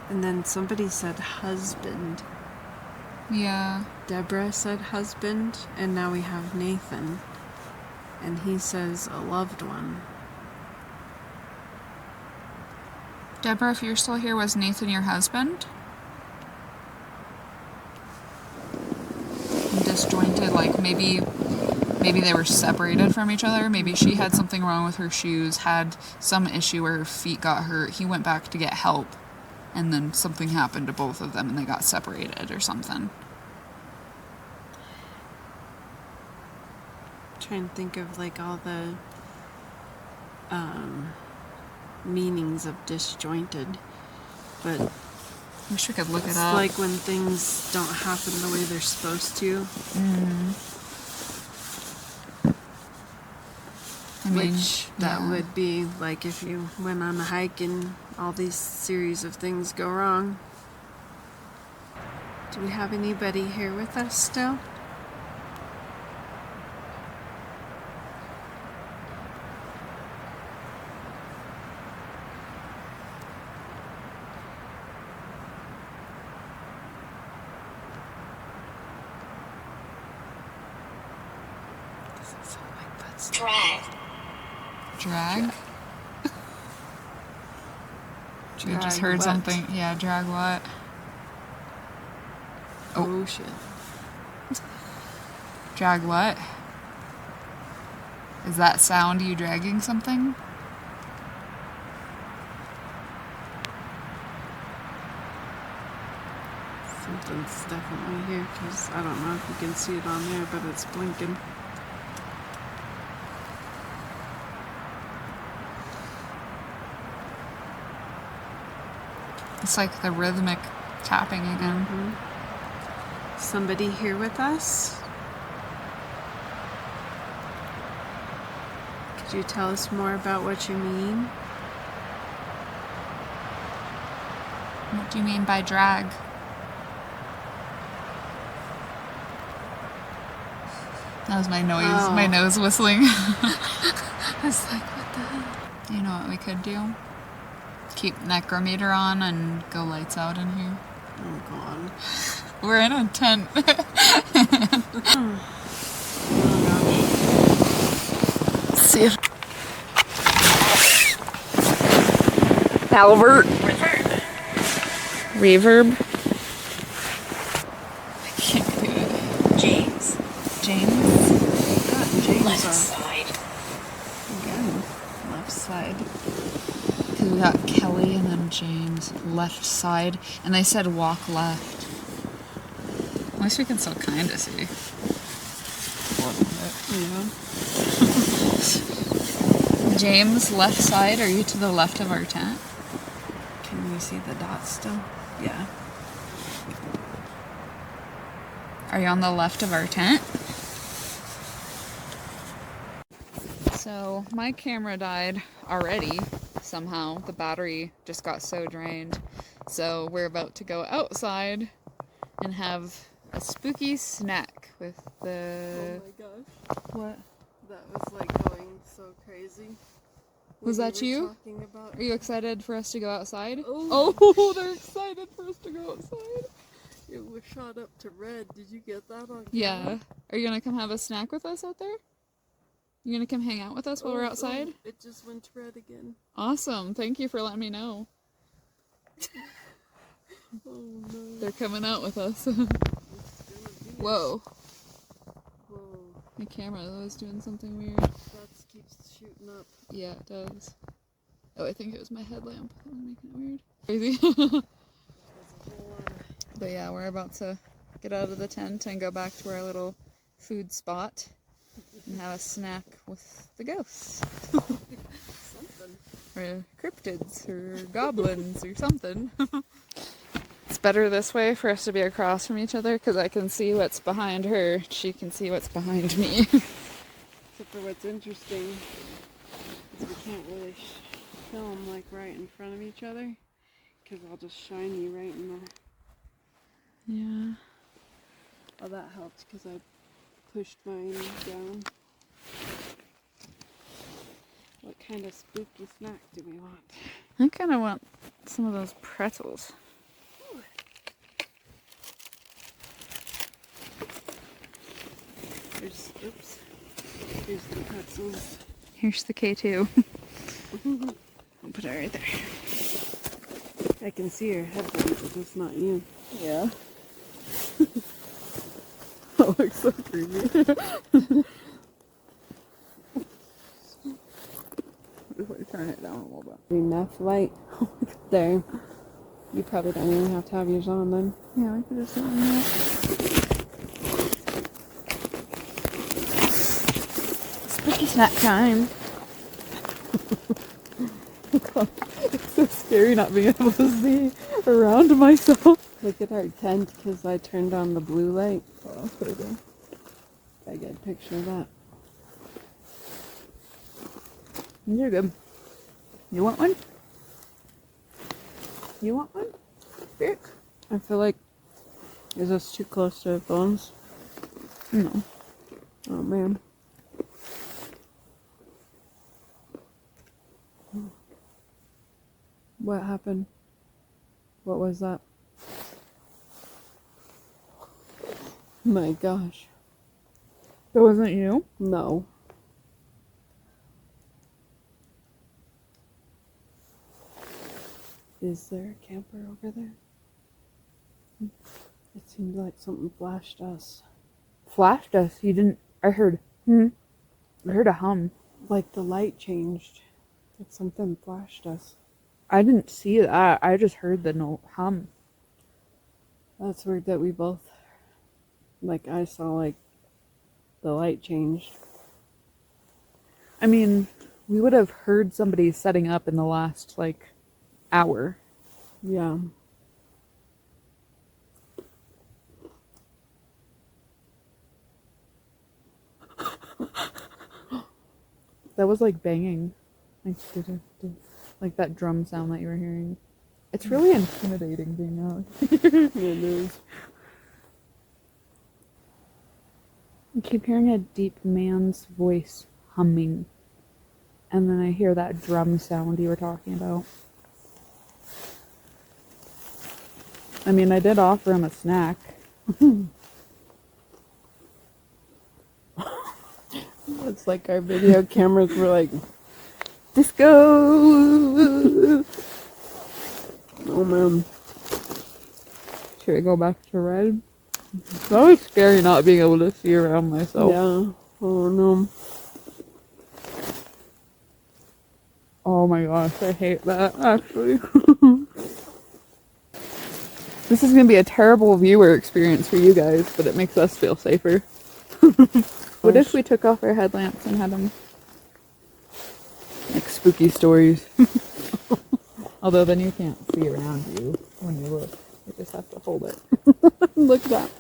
And then somebody said husband. Yeah. Deborah said husband, and now we have Nathan. And he says a loved one. Deborah, if you're still here, was Nathan your husband? And disjointed, like maybe they were separated from each other. Maybe she had something wrong with her shoes, had some issue where her feet got hurt. He went back to get help, and then something happened to both of them and they got separated or something. Trying to think of like all the meanings of disjointed, but Wish we could look it it's up. like when things don't happen the way they're supposed to. I mean, Which that yeah. would be like if you went on a hike and all these series of things go wrong. Do we have anybody here with us still? Drag. Drag? We just Drag heard what? something. Yeah, drag what? Oh shit. Drag what? Is that sound you dragging something? Something's definitely here because I don't know if you can see it on there, but it's blinking. It's like the rhythmic tapping again. Somebody here with us? Could you tell us more about what you mean? What do you mean by drag? That was my noise, my nose whistling. I was like, what the hell? You know what we could do? Keep Necrometer on and go lights out in here. Oh god. We're in a tent. Oh gosh. See if Albert. Reverb. I can't do it. James. James. God, James Left on side. again. Left side. Because we got Kelly and then James left side, and they said walk left. At least we can still kind of see. Yeah. James, left side, are you to the left of our tent? Can we see the dots still? Yeah. Are you on the left of our tent? So my camera died already somehow. The battery just got so drained. So we're about to go outside and have a spooky snack with the... Oh my gosh. What? That was like going so crazy. Was When that were you? Talking about... Are you excited for us to go outside? Oh. Oh, they're excited for us to go outside. It was shot up to red. Did you get that on camera? Yeah. Are you gonna come have a snack with us out there? You gonna come hang out with us while we're outside? Oh, it just went to red again. Awesome. Thank you for letting me know. Oh no. They're coming out with us. It's gonna be Whoa. Whoa. My camera was doing something weird. That keeps shooting up. Yeah, it does. Oh, I think it was my headlamp that was making it weird. Crazy. But yeah, we're about to get out of the tent and go back to our little food spot and have a snack with the ghosts. Something. Or cryptids or goblins or something. It's better this way for us to be across from each other because I can see what's behind her. She can see what's behind me. Except for what's interesting is we can't really film like right in front of each other because I'll just shine you right in the... Yeah. Oh, that helped because I pushed mine down. What kind of spooky snack do we want? I kind of want some of those pretzels. Here's the pretzels. Here's the K2. I'll put it right there. I can see your headphones, but it's not you. Yeah. That looks so creepy. Just turn it down a little bit. Enough light there. You probably don't even have to have yours on then. Yeah, we could just sit on that. Spooky snack time. It's so scary not being able to see around myself. Look at our tent because I turned on the blue light. Oh, that's pretty good. I get a picture of that. These are good. You want one? You want one? Here. I feel like, is this too close to the phones? No. Oh man. What happened? What was that? My gosh. That wasn't you? No. Is there a camper over there? It seemed like something flashed us. Flashed us. You didn't. I heard. I heard a hum. Like the light changed. Like something flashed us. I didn't see that. I just heard the no hum. That's weird that we both, like I saw like the light changed. I mean, we would have heard somebody setting up in the last, like, hour. Yeah. That was like banging. Like that drum sound that you were hearing. It's really intimidating being out. It is. I keep hearing a deep man's voice humming. And then I hear that drum sound you were talking about. I mean, I did offer him a snack. It's like our video cameras were like, Disco! oh man. Should I go back to red? It's always scary not being able to see around myself. Yeah. Oh no. Oh my gosh, I hate that, actually. This is going to be a terrible viewer experience for you guys, but it makes us feel safer. What if we took off our headlamps and had them like spooky stories? Although then you can't see around you when you look. You just have to hold it. Look at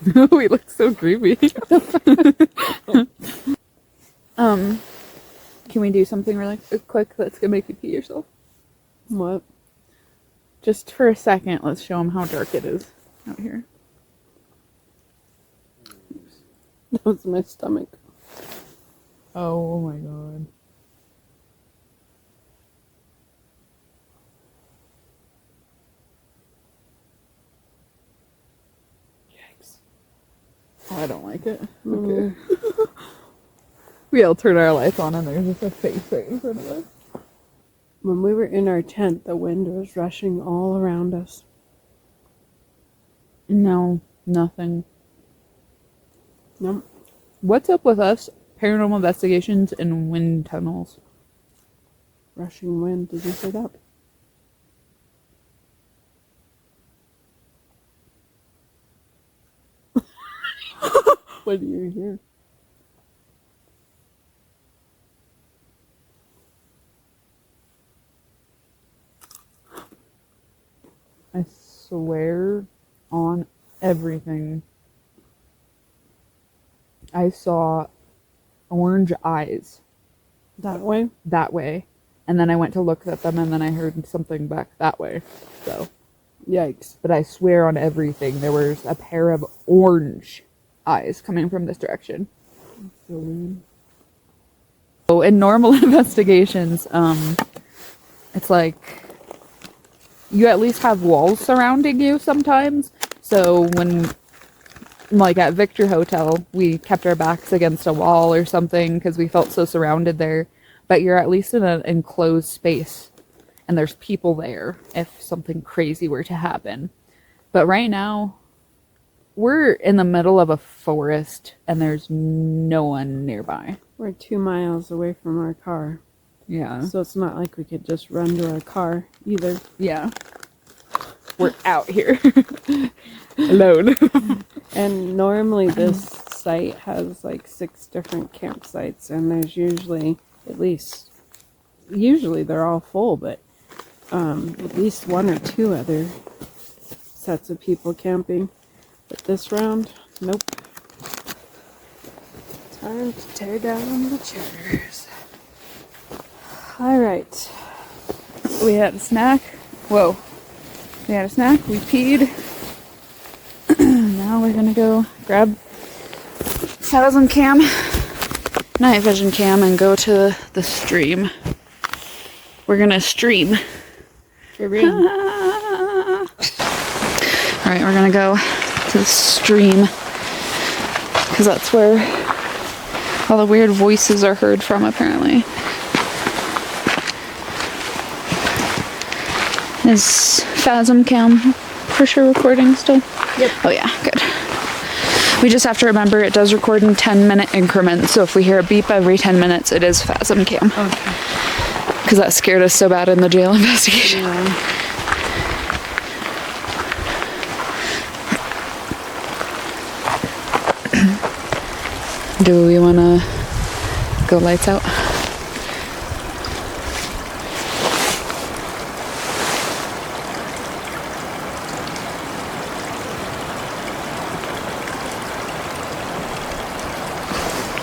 that. We look so creepy. Can we do something really quick that's gonna make you pee yourself? What? Just for a second, let's show them how dark it is out here. That was my stomach. Oh my god. Yikes. Oh, I don't like it. Okay. We all turn our lights on and there's just a face right in front of us. When we were in our tent, the wind was rushing all around us. No, nothing. Nope. What's up with us? Paranormal investigations and wind tunnels. Rushing wind. Did you say that? What do you hear? I swear on everything. I saw orange eyes That way? that way. And then I went to look at them and then I heard something back that way. So, Yikes. but I swear on everything there was a pair of orange eyes coming from this direction. So weird. So in normal investigations, it's like you at least have walls surrounding you sometimes. So when, like at Victor Hotel, we kept our backs against a wall or something because we felt so surrounded there. But you're at least in an enclosed space and there's people there if something crazy were to happen. But right now, we're in the middle of a forest and there's no one nearby. We're 2 miles away from our car. Yeah. So it's not like we could just run to our car either. Yeah. We're out here. Alone. And normally this site has like 6 different campsites, and there's usually usually they're all full, but at least 1 or 2 other sets of people camping. But this round, nope. Time to tear down the chairs. All right. We had a snack. Whoa. We had a snack. We peed. Now we're gonna go grab Phasm Cam, Nightvision Cam, and go to the stream. We're gonna stream. Alright, Alright, we're gonna go to the stream because that's where all the weird voices are heard from, apparently. Is Phasm Cam for sure recording still? Yep. Oh yeah, good. We just have to remember it does record in 10-minute increments, so if we hear a beep every 10 minutes, it is Phasm Cam. Okay. Because that scared us so bad in the jail investigation. Yeah. Do we want to go lights out?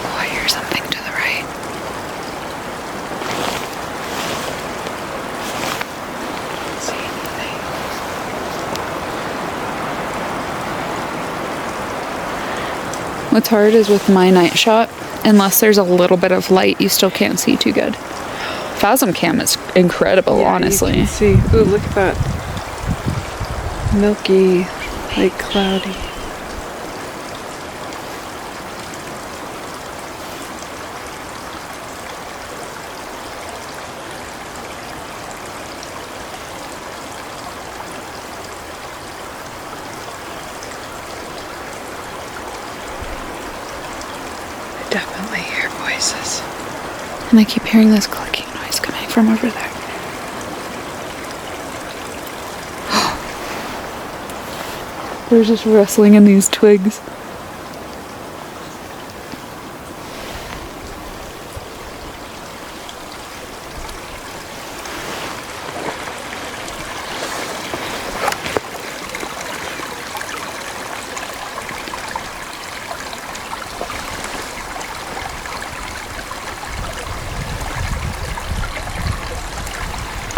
Oh, I hear something to the right. Can't see anything. What's hard is with my night shot, unless there's a little bit of light, you still can't see too good. Phasm Cam is incredible, Yeah, honestly. You can see. Ooh, look at that. Milky, like cloudy. I definitely hear voices. And I keep hearing this clicking noise coming from over there. There's just rustling in these twigs.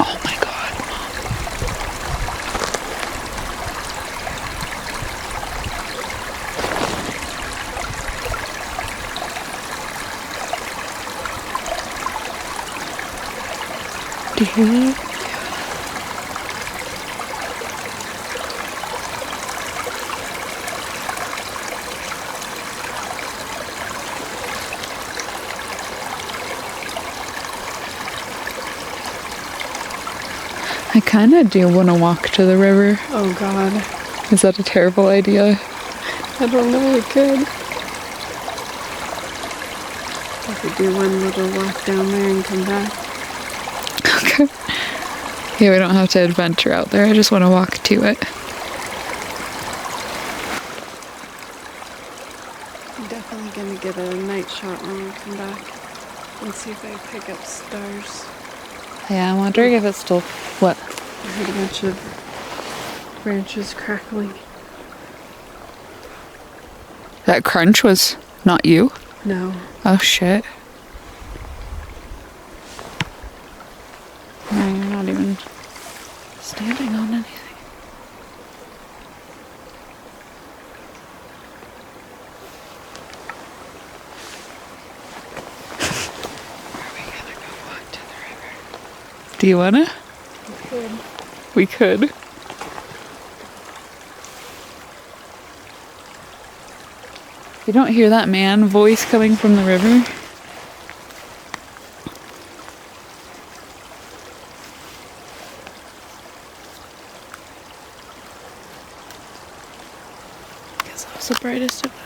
Oh my God, Mom. Do you hear that? I kind of do want to walk to the river. Oh God. Is that a terrible idea? I don't know, we could. We could do one little walk down there and come back. Okay. Yeah, we don't have to adventure out there. I just want to walk to it. I'm definitely gonna get a night shot when we come back and see if I pick up stars. Yeah, I'm wondering if it's still... What? I heard a bunch of branches crackling. That crunch was not you? No. Oh, shit. No, you're not even standing on anything. Are we gonna go walk to the river? Do you wanna? We could. You don't hear that man voice coming from the river? Guess that was the brightest of it.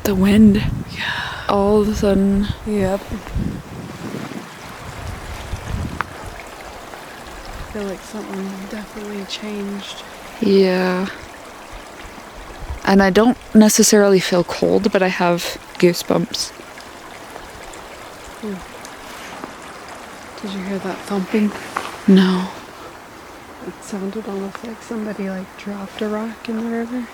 The wind. Yeah. All of a sudden. Yep. I feel like something definitely changed. Yeah. And I don't necessarily feel cold, but I have goosebumps. Did you hear that thumping? No. It sounded almost like somebody like dropped a rock in the river.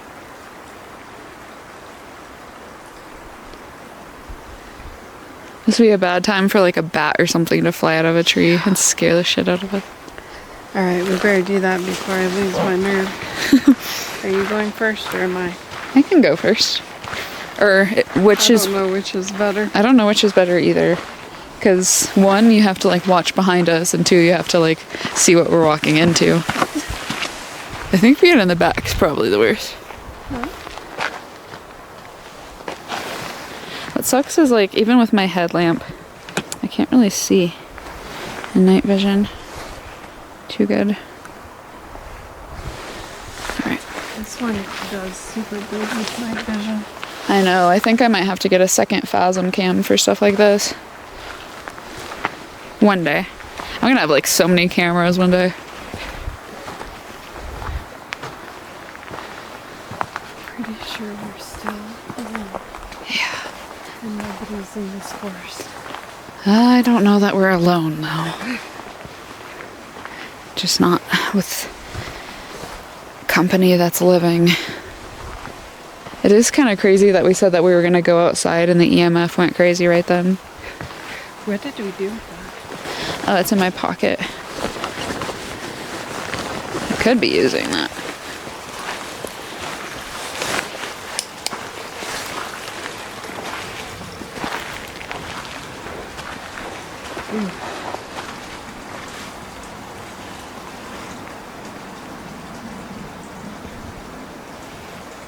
This would be a bad time for like a bat or something to fly out of a tree and scare the shit out of it. Alright, we better do that before I lose my nerve. Are you going first or am I? I can go first. Or which is... I don't know which is better. I don't know which is better either. Because one, you have to like watch behind us, and two, you have to like see what we're walking into. I think being in the back is probably the worst. What sucks is like, even with my headlamp, I can't really see in night vision too good. Alright. This one does super good with night vision. I know, I think I might have to get a second Phasm cam for stuff like this. One day. I'm gonna have like so many cameras one day. Pretty sure we're still alone. Yeah. And nobody's in this forest. I don't know that we're alone though. Just not with company that's living. It is kind of crazy that we said that we were gonna go outside and the EMF went crazy right then. What did we do with that? Oh, it's in my pocket. I could be using that.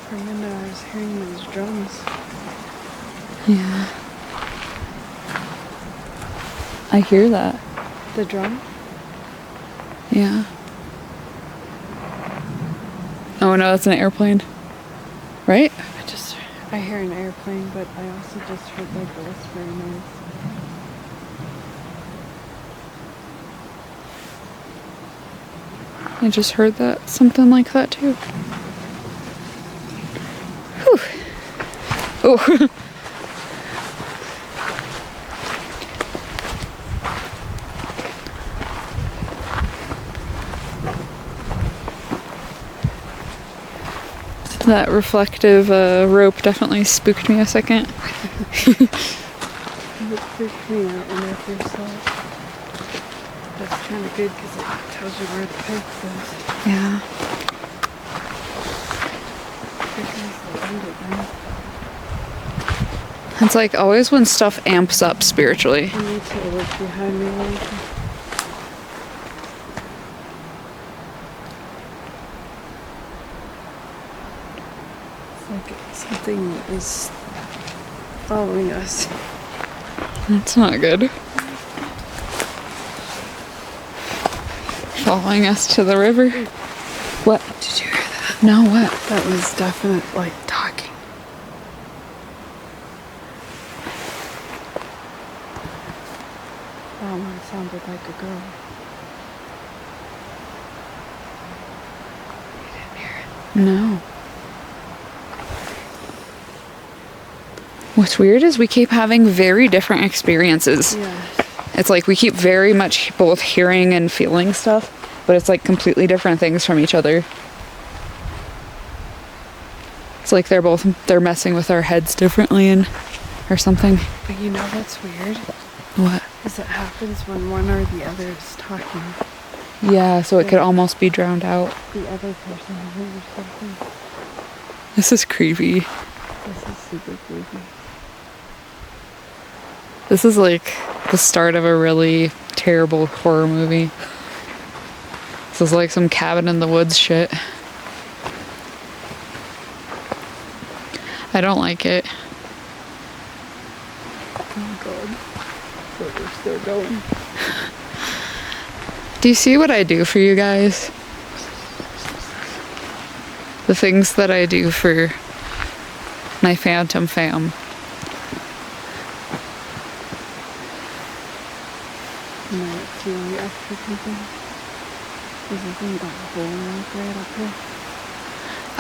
For a minute I was hearing those drums. Yeah. I hear that. The drum? Yeah. Oh no, that's an airplane. Right? I hear an airplane, but I also just heard like a whispering noise. I just heard that. Something like that too. Whew. Oh. That reflective rope definitely spooked me a second. It freaked me out when I first saw it. That's kind of good because it tells you where the pipe is. Yeah. It's like always when stuff amps up spiritually. I need to look behind me later. It's like something is following us. That's not good. Following us to the river. What? Did you hear that? No, what? That was definite, like, talking. That one sounded like a girl. No. What's weird is we keep having very different experiences. Yeah. It's like we keep very much both hearing and feeling stuff, but it's like completely different things from each other. It's like they're messing with our heads differently and or something. But you know what's weird? What? Is it happens when one or the other is talking. Yeah, so it could almost be drowned out. The other person hears something. This is creepy. This is super creepy. This is like the start of a really terrible horror movie. This is like some cabin in the woods shit. I don't like it. Oh god. But we're still going. Do you see what I do for you guys? The things that I do for my phantom fam. And then it's really extra people. There's a thing about a hole right up here.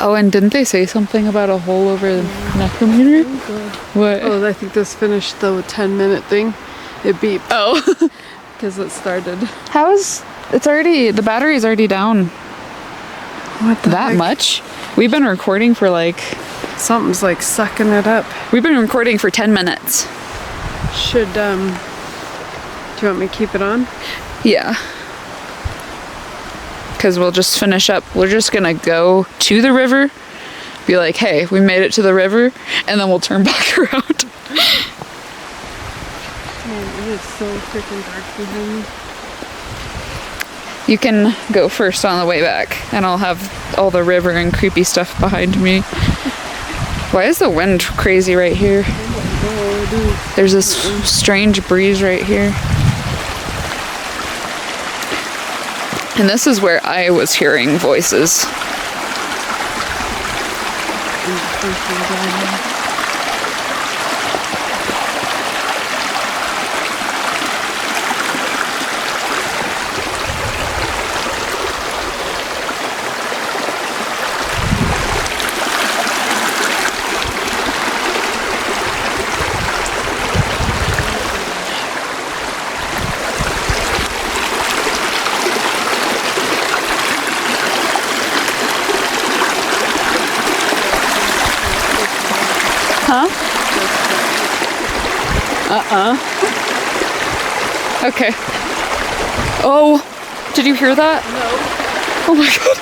Oh, and didn't they say something about a hole over the Necrometer? Oh god. What? Oh, I think this finished the 10-minute thing. It beeped. Oh. Because it started. The battery's already down. What the That heck? much? We've been recording for Something's like sucking it up. we've been recording for 10 minutes. Should, do you want me to keep it on? Yeah. Because we'll just finish up. We're just gonna go to the river, be like, hey, we made it to the river, and then we'll turn back around. Man, it is so freaking dark behind me. You can go first on the way back, and I'll have all the river and creepy stuff behind me. Why is the wind crazy right here? There's this strange breeze right here. And this is where I was hearing voices. Huh? Okay. Oh, did you hear that? No. Oh my god.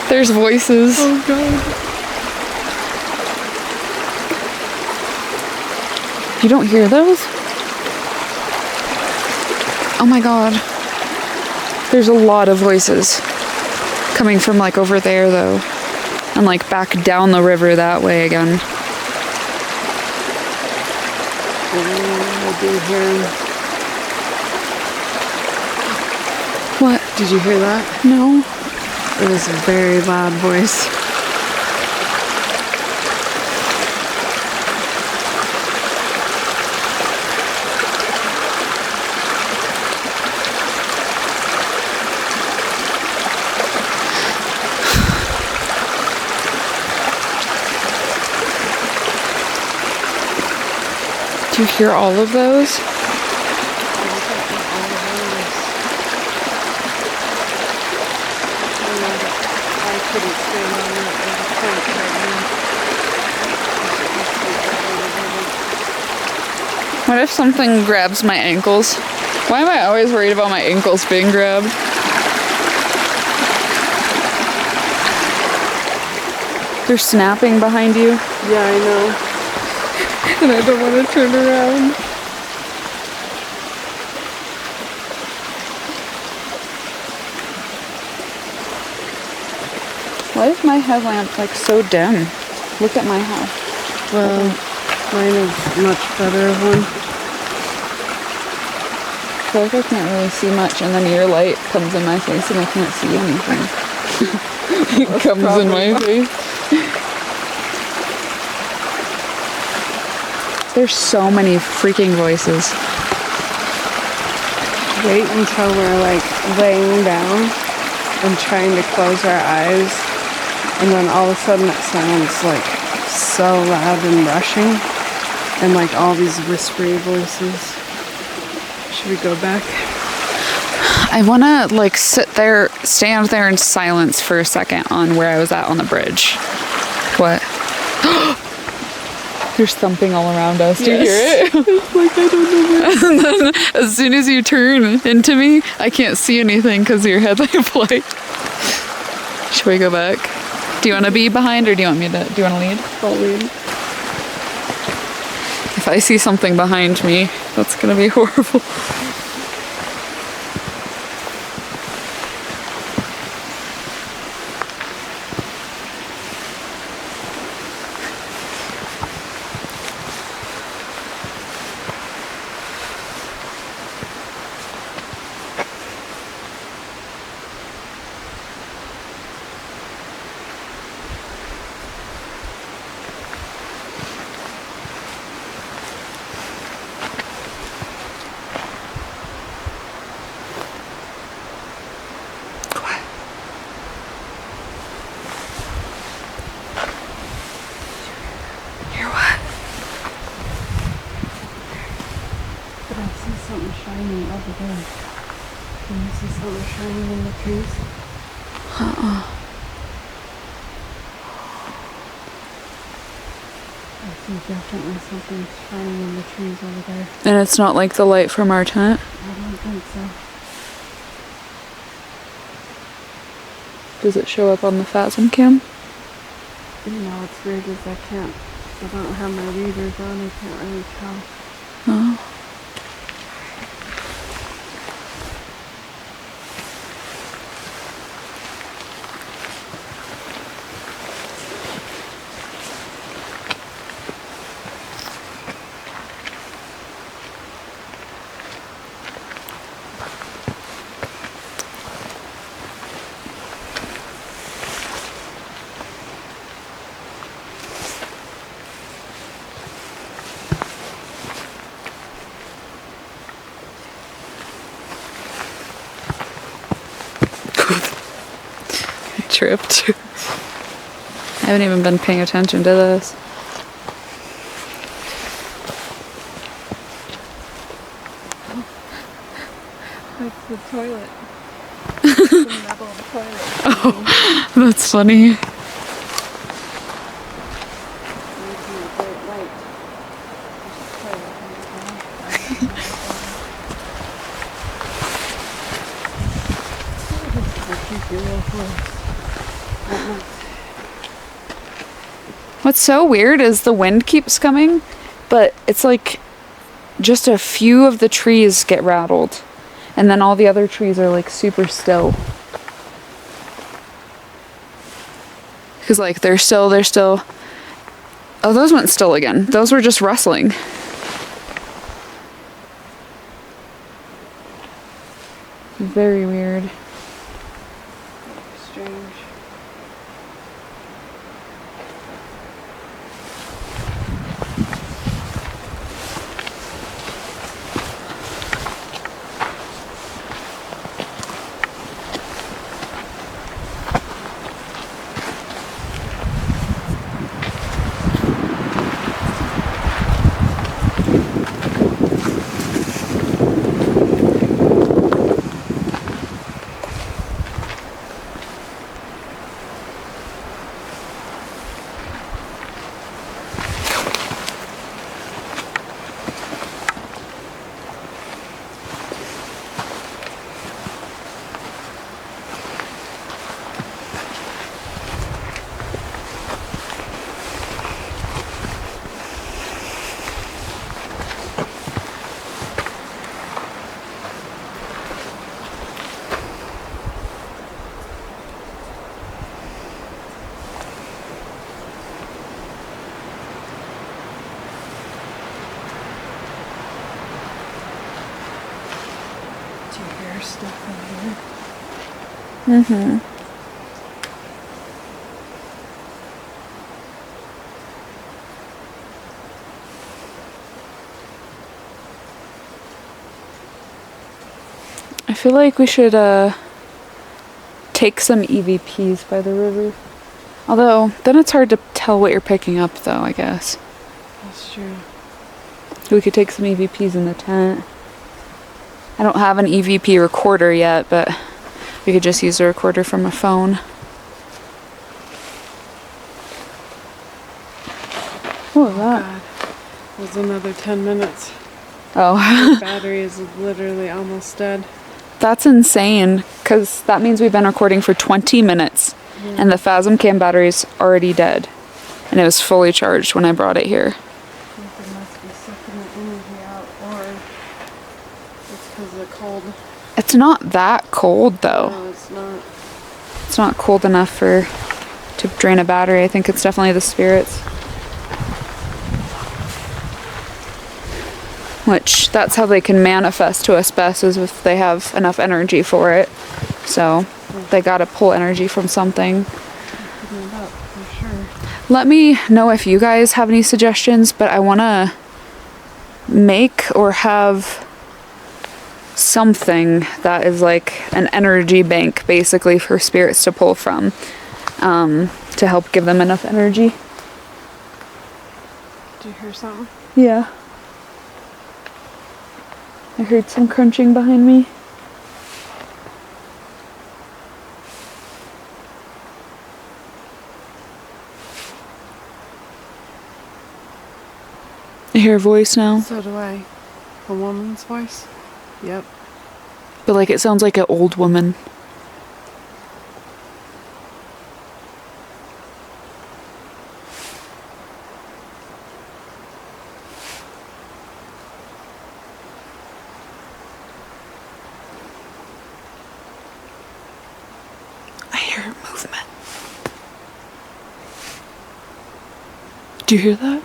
There's voices. Oh god. You don't hear those? Oh my god. There's a lot of voices coming from like over there though. And like back down the river that way again. I do hear him. What? Did you hear that? No. It was a very loud voice. Do you hear all of those? What if something grabs my ankles? Why am I always worried about my ankles being grabbed? They're snapping behind you. Yeah, I know. And I don't want to turn around. Why is my headlamp like so dim? Look at my house. Well, mine is much better one. I feel like I can't really see much, and then your light comes in my face and I can't see anything. Comes in my face. There's so many freaking voices. Wait until we're like laying down and trying to close our eyes, and then all of a sudden it sounds like so loud and rushing, and like all these whispery voices. Should we go back? I want to like stand there in silence for a second on where I was at on the bridge. What? There's thumping all around us. Do you hear it? Like I don't know where. And then as soon as you turn into me, I can't see anything because of your headlamp light. Should we go back? Do you want to be behind or do you want to lead? I'll lead. If I see something behind me, that's going to be horrible. But I see something shining over there. Can you see something shining in the trees? I see definitely something shining in the trees over there. And it's not like the light from our tent? I don't think so. Does it show up on the Phasm cam? You know, what's weird is I don't have my readers on, I can't really tell. Oh. Tripped. I haven't even been paying attention to this. That's the toilet. The metal toilet. Oh, that's funny. What's so weird is the wind keeps coming, but it's like just a few of the trees get rattled, and then all the other trees are like super still. Because like they're still. Oh, those went still again. Those were just rustling. Very weird. Strange. Mm-hmm. I feel like we should take some EVPs by the river. Although, then it's hard to tell what you're picking up though, I guess. That's true. We could take some EVPs in the tent. I don't have an EVP recorder yet, but we could just use a recorder from a phone. What was that? God. It was another 10 minutes. Oh. The battery is literally almost dead. That's insane, because that means we've been recording for 20 minutes, and the Phasm Cam battery's already dead. And it was fully charged when I brought it here. Something must be sucking the energy out, or it's because of the cold. It's not that cold, though. No, it's not. It's not cold enough to drain a battery. I think it's definitely the spirits. Which, that's how they can manifest to us best, is if they have enough energy for it. So, they gotta pull energy from something. Picking it up, for sure. Let me know if you guys have any suggestions, but I wanna make or have something that is like an energy bank, basically, for spirits to pull from, to help give them enough energy. Did you hear something? Yeah. I heard some crunching behind me. I hear a voice now, So do I. A woman's voice? Yep. but like it sounds like an old woman. I hear movement. Do you hear that?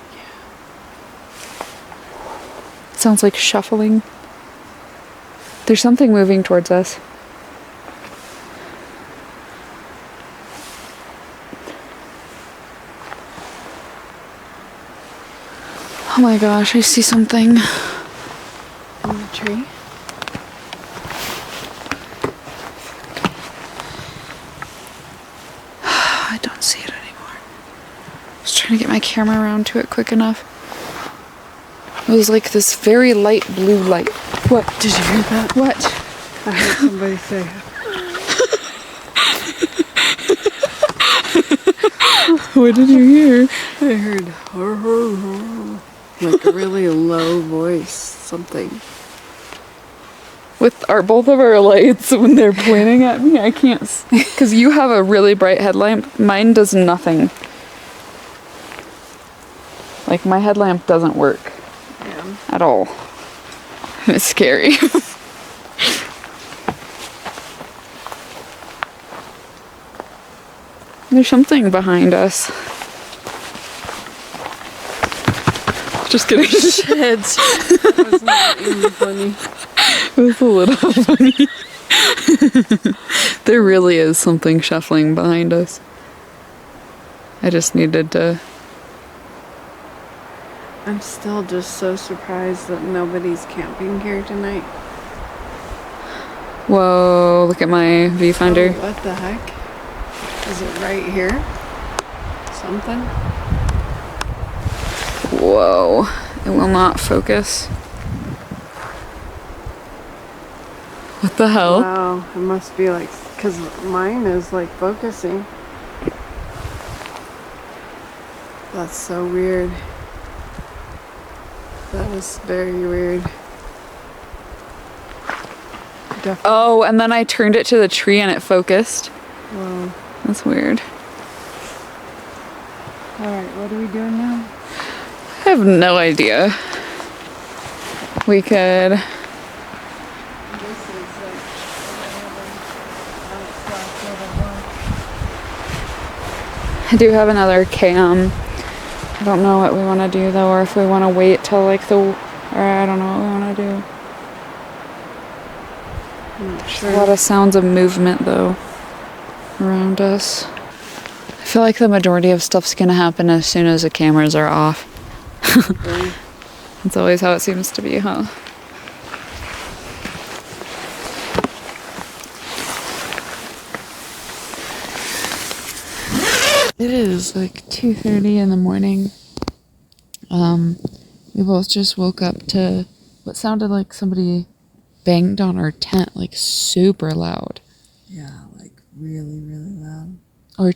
It sounds like shuffling. There's something moving towards us. Oh my gosh, I see something. In the tree? I don't see it anymore. I was trying to get my camera around to it quick enough. It was like this very light blue light. What? Did you hear that? What? I heard somebody say. What did you hear? I heard like a really low voice, something. With both of our lights when they're pointing at me, I can't. Because you have a really bright headlamp. Mine does nothing. Like my headlamp doesn't work Yeah. at all. It's scary. There's something behind us. Just kidding. Shit. That was not even funny. It was a little funny. There really is something shuffling behind us. I just needed to... I'm still just so surprised that nobody's camping here tonight. Whoa, look at my viewfinder. Oh, what the heck? Is it right here? Something? Whoa, it will not focus. What the hell? Wow, it must be like, because mine is like focusing. That's so weird. That is very weird. Definitely. Oh, and then I turned it to the tree and it focused. Wow. That's weird. Alright, what are we doing now? I have no idea. We could... This is like I do have another cam. I don't know what we want to do though, or if we want to wait till like or I don't know what we want to do. I'm not There's sure. a lot of sounds of movement though around us. I feel like the majority of stuff's gonna happen as soon as the cameras are off. Really. That's always how it seems to be, huh? It is like 2:30 in the morning. We both just woke up to what sounded like somebody banged on our tent, like super loud. Yeah, like really, really loud. Or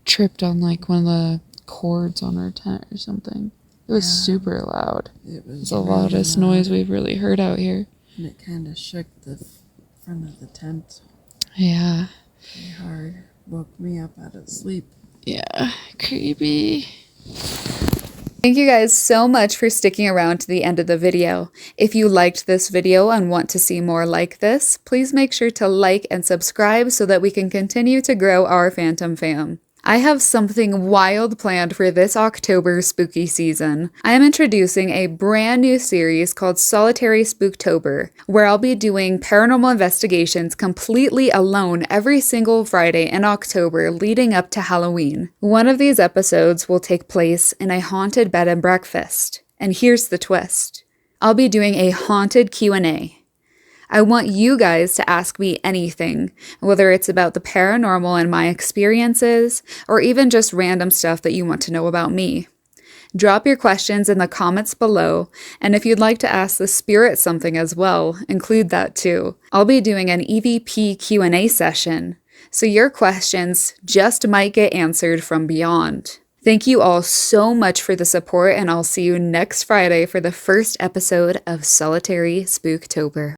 tripped on like one of the cords on our tent or something. It was super loud. It was It's the really loudest loud, noise we've really heard out here. and it kind of shook the front of the tent Yeah. pretty hard. Woke me up out of sleep. Yeah. Creepy. Thank you guys so much for sticking around to the end of the video. If you liked this video and want to see more like this, please make sure to like and subscribe so that we can continue to grow our Phantom fam. I have something wild planned for this October spooky season. I am introducing a brand new series called Solitary Spooktober, where I'll be doing paranormal investigations completely alone every single Friday in October leading up to Halloween. One of these episodes will take place in a haunted bed and breakfast. And here's the twist. I'll be doing a haunted Q&A. I want you guys to ask me anything, whether it's about the paranormal and my experiences, or even just random stuff that you want to know about me. Drop your questions in the comments below, and if you'd like to ask the spirit something as well, include that too. I'll be doing an EVP Q&A session, so your questions just might get answered from beyond. Thank you all so much for the support, and I'll see you next Friday for the first episode of Solitary Spooktober.